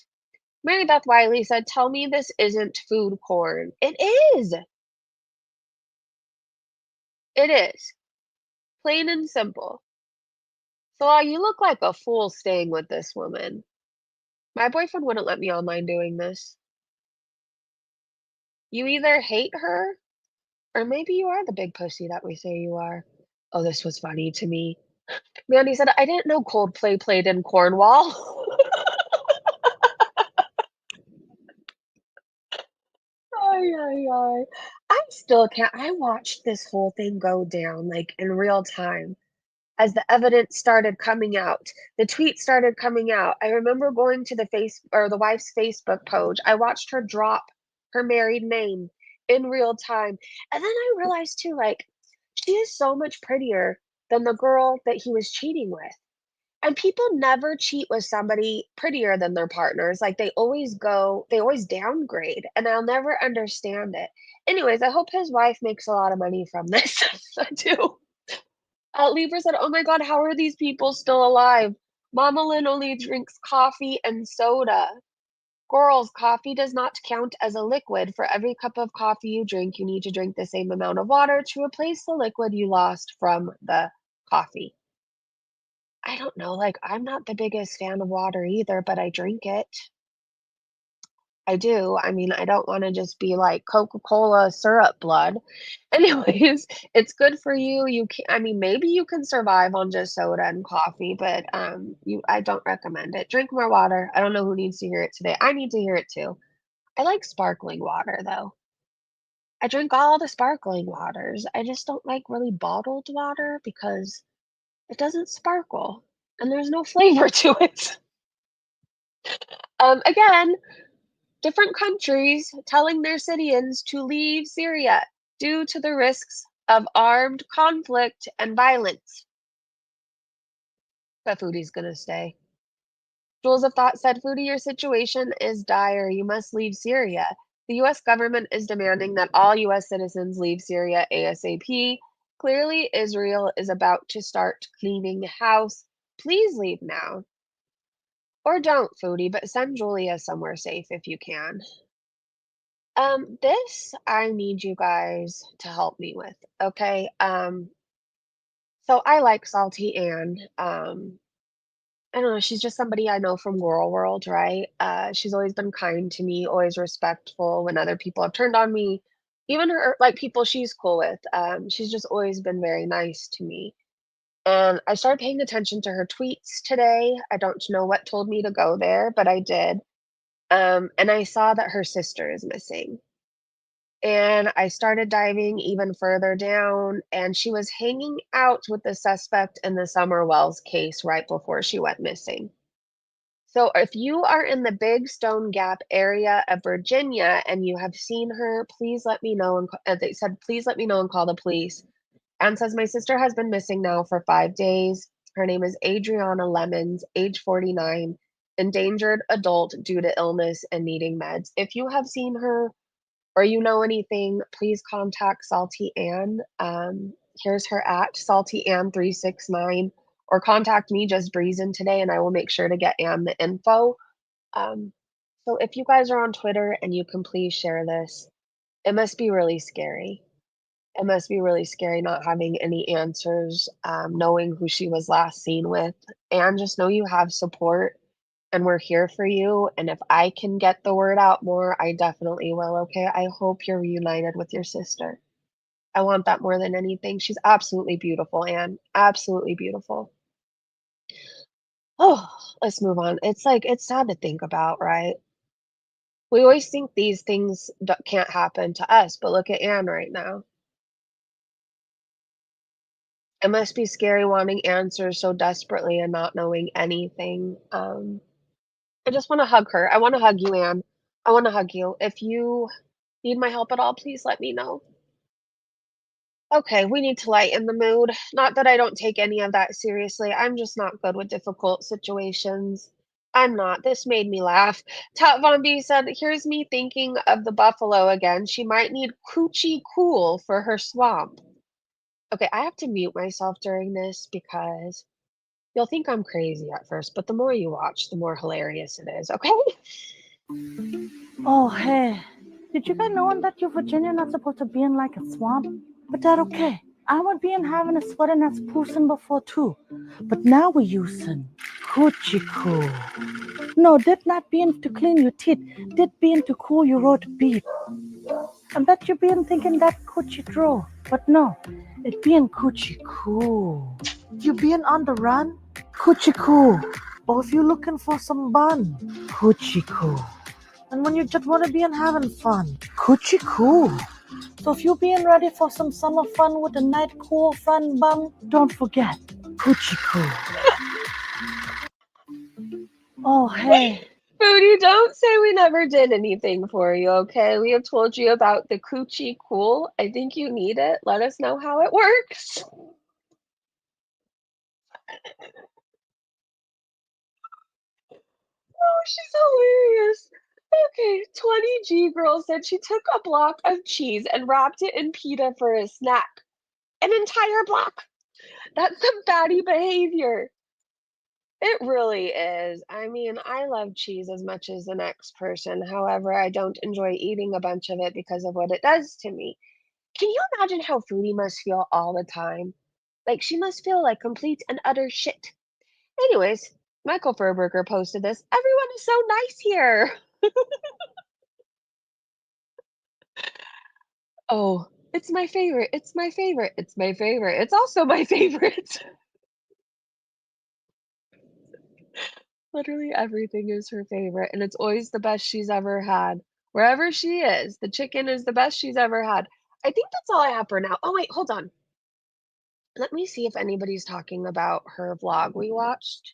Mary Beth Wiley said, tell me this isn't food corn. It is. It is. Plain and simple. So you look like a fool staying with this woman. My boyfriend wouldn't let me online doing this. You either hate her, or maybe you are the big pussy that we say you are. Oh, this was funny to me. Mandy said, I didn't know Coldplay played in Cornwall. Ay, ay, ay. I still can't. I watched this whole thing go down like in real time as the evidence started coming out. The tweets started coming out. I remember going to the face or the wife's Facebook page. I watched her drop her married name in real time. And then I realized too, like, she is so much prettier than the girl that he was cheating with. And people never cheat with somebody prettier than their partners. Like they always downgrade, and I'll never understand it. Anyways, I hope his wife makes a lot of money from this. I do. Libra said, "Oh my God, how are these people still alive? Mama Lynn only drinks coffee and soda. Girls, coffee does not count as a liquid. For every cup of coffee you drink, you need to drink the same amount of water to replace the liquid you lost from the coffee." I don't know, like, I'm not the biggest fan of water either, but I drink it. I do. I mean, I don't wanna just be like Coca-Cola syrup blood. Anyways, it's good for you. I mean, maybe you can survive on just soda and coffee, but, I don't recommend it. Drink more water. I don't know who needs to hear it today. I need to hear it too. I like sparkling water, though. I drink all the sparkling waters. I just don't like really bottled water because it doesn't sparkle, and there's no flavor to it. Again, different countries telling their citizens to leave Syria due to the risks of armed conflict and violence. But Foodie's gonna stay. Jules of Thought said, Foodie, your situation is dire. You must leave Syria. The US government is demanding that all US citizens leave Syria ASAP. Clearly, Israel is about to start cleaning house. Please leave now. Or don't, Foodie, but send Julia somewhere safe if you can. This I need you guys to help me with, okay? So I like Salty Ann. I don't know, she's just somebody I know from Girl World, right? She's always been kind to me, always respectful when other people have turned on me. Even her, like people she's cool with. She's just always been very nice to me. And I started paying attention to her tweets today. I don't know what told me to go there, but I did. And I saw that her sister is missing. And I started diving even further down, and she was hanging out with the suspect in the Summer Wells case right before she went missing. So if you are in the Big Stone Gap area of Virginia and you have seen her, please let me know. And they said, please let me know and call the police. And says, my sister has been missing now for 5 days. Her name is Adriana Lemons, age 49, endangered adult due to illness and needing meds. If you have seen her, or you know anything, please contact Salty Ann. Here's her at Salty Ann 369, or contact me, just Breezin today, and I will make sure to get Ann the info. So if you guys are on Twitter and you can please share this, it must be really scary. It must be really scary not having any answers, knowing who she was last seen with, and just know you have support and we're here for you. And if I can get the word out more, I definitely will. Okay. I hope you're reunited with your sister. I want that more than anything. She's absolutely beautiful, Anne. Absolutely beautiful. Oh, let's move on. It's like, it's sad to think about, right? We always think these things can't happen to us, but look at Anne right now. It must be scary wanting answers so desperately and not knowing anything. I just want to hug her. I want to hug you, Anne. I want to hug you. If you need my help at all, please let me know. Okay, we need to lighten the mood. Not that I don't take any of that seriously. I'm just not good with difficult situations. I'm not. This made me laugh. Top Von B said, here's me thinking of the buffalo again. She might need coochie cool for her swamp. Okay, I have to mute myself during this because you'll think I'm crazy at first, but the more you watch, the more hilarious it is, okay? Oh, hey. Did you guys know that your Virginia not supposed to be in like a swamp? But that okay. I would be in having a sweater that's poosing before too. But now we're using coochie cool. No, did not being to clean your teeth. Did being to cool your road beef. I bet you been thinking that coochie draw. But no, it being coochie cool. You being on the run? Coochie cool. Or if you're looking for some bun, coochie cool. and when you just want to be having fun. Coochie cool. So if you're being ready for some summer fun with a night cool fun bum, don't forget Coochie cool. Oh, hey. Foodie, don't say we never did anything for you, okay? We have told you about the Coochie Cool. I think you need it. Let us know how it works. Oh, she's hilarious. Okay, 20G girl said she took a block of cheese and wrapped it in pita for a snack. An entire block. That's some fatty behavior. It really is. I mean, I love cheese as much as the next person. However, I don't enjoy eating a bunch of it because of what it does to me. Can you imagine how Foodie must feel all the time? Like, she must feel like complete and utter shit. Anyways, Michael Furberger posted this. Everyone is so nice here. Oh, it's my favorite. It's my favorite. It's my favorite. It's also my favorite. Literally everything is her favorite, and it's always the best she's ever had. Wherever she is, the chicken is the best she's ever had. I think that's all I have for now. Oh, wait, hold on. Let me see if anybody's talking about her vlog we watched.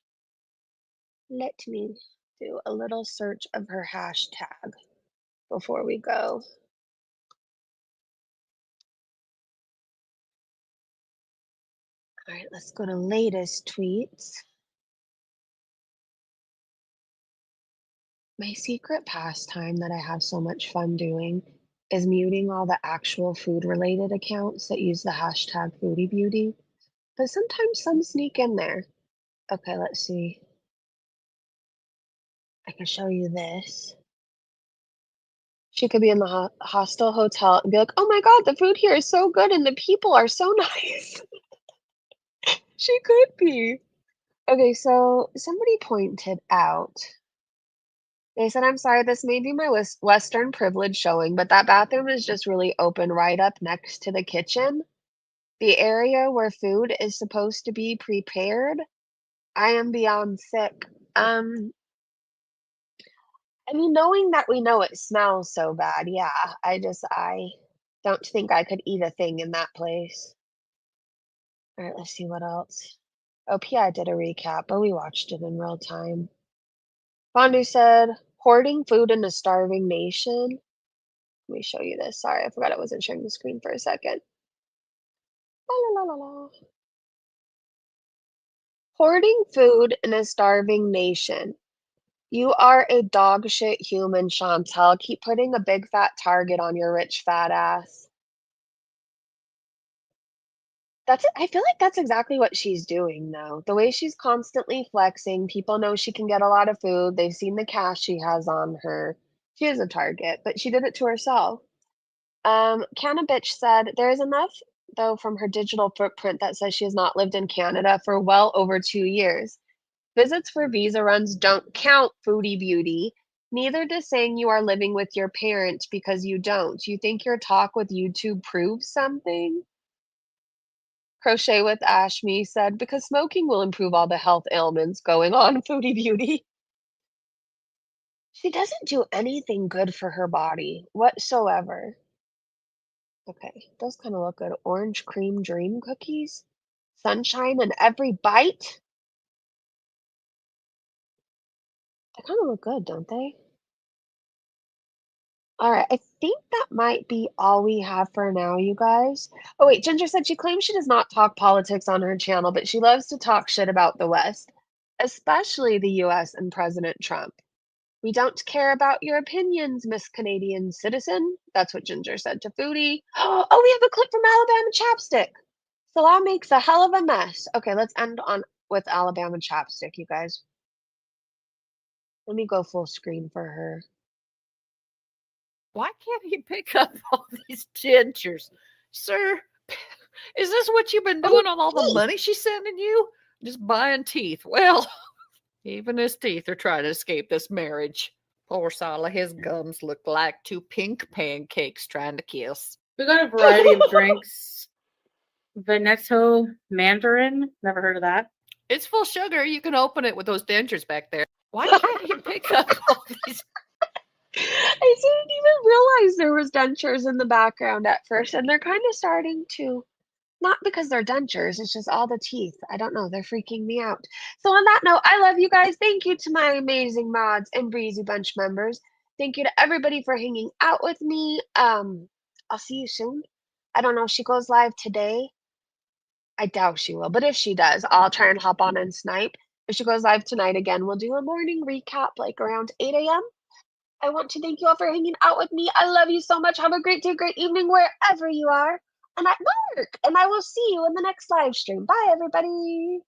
Let me do a little search of her hashtag before we go. All right, let's go to latest tweets. My secret pastime that I have so much fun doing is muting all the actual food related accounts that use the hashtag Foodie Beauty, but sometimes some sneak in there. Okay, let's see. I can show you this. She could be in the hostel hotel and be like, oh my God, the food here is so good and the people are so nice. She could be. Okay, so somebody pointed out, they said, I'm sorry, this may be my Western privilege showing, but that bathroom is just really open right up next to the kitchen. The area where food is supposed to be prepared. I am beyond sick. I mean, knowing that we know it smells so bad, yeah, I don't think I could eat a thing in that place. All right, let's see what else. Oh, PI did a recap, but we watched it in real time. Fondu said, hoarding food in a starving nation. Let me show you this. Sorry, I forgot I wasn't sharing the screen for a second. La, la, la, la, la. Hoarding food in a starving nation. You are a dog shit human, Chantal. Keep putting a big fat target on your rich fat ass. I feel like that's exactly what she's doing though. The way she's constantly flexing, people know she can get a lot of food. They've seen the cash she has on her. She is a target, but she did it to herself. Canna Bitch said, there is enough though from her digital footprint that says she has not lived in Canada for well over 2 years. Visits for visa runs don't count, Foodie Beauty. Neither does saying you are living with your parent because you don't. You think your talk with YouTube proves something? Crochet with Ashmi said, because smoking will improve all the health ailments going on, Foodie Beauty. She doesn't do anything good for her body whatsoever. Okay, those kind of look good. Orange cream dream cookies. Sunshine in every bite. They kind of look good, don't they? All right, I think that might be all we have for now, you guys. Oh, wait, Ginger said she claims she does not talk politics on her channel, but she loves to talk shit about the West, especially the US and President Trump. We don't care about your opinions, Miss Canadian citizen. That's what Ginger said to Foodie. Oh, we have a clip from Alabama Chapstick. Salah makes a hell of a mess. Okay, let's end on with Alabama Chapstick, you guys. Let me go full screen for her. Why can't he pick up all these gingers? Sir, is this what you've been doing on all the money she's sending you? Just buying teeth. Well, even his teeth are trying to escape this marriage. Poor Salah, his gums look like two pink pancakes trying to kiss. We got a variety of drinks. Veneto Mandarin. Never heard of that. It's full sugar. You can open it with those dentures back there. Why can't he pick up all these I didn't even realize there was dentures in the background at first, and they're kind of starting to not because they're dentures, it's just all the teeth. I don't know, they're freaking me out. So on that note, I love you guys. Thank you to my amazing mods and Breezy Bunch members. Thank you to everybody for hanging out with me. I'll see you soon. I don't know if she goes live today. I doubt she will, but if she does, I'll try and hop on and snipe. If she goes live tonight again, we'll do a morning recap like around 8 a.m. I want to thank you all for hanging out with me. I love you so much. Have a great day, great evening, wherever you are, and at work. And I will see you in the next live stream. Bye, everybody.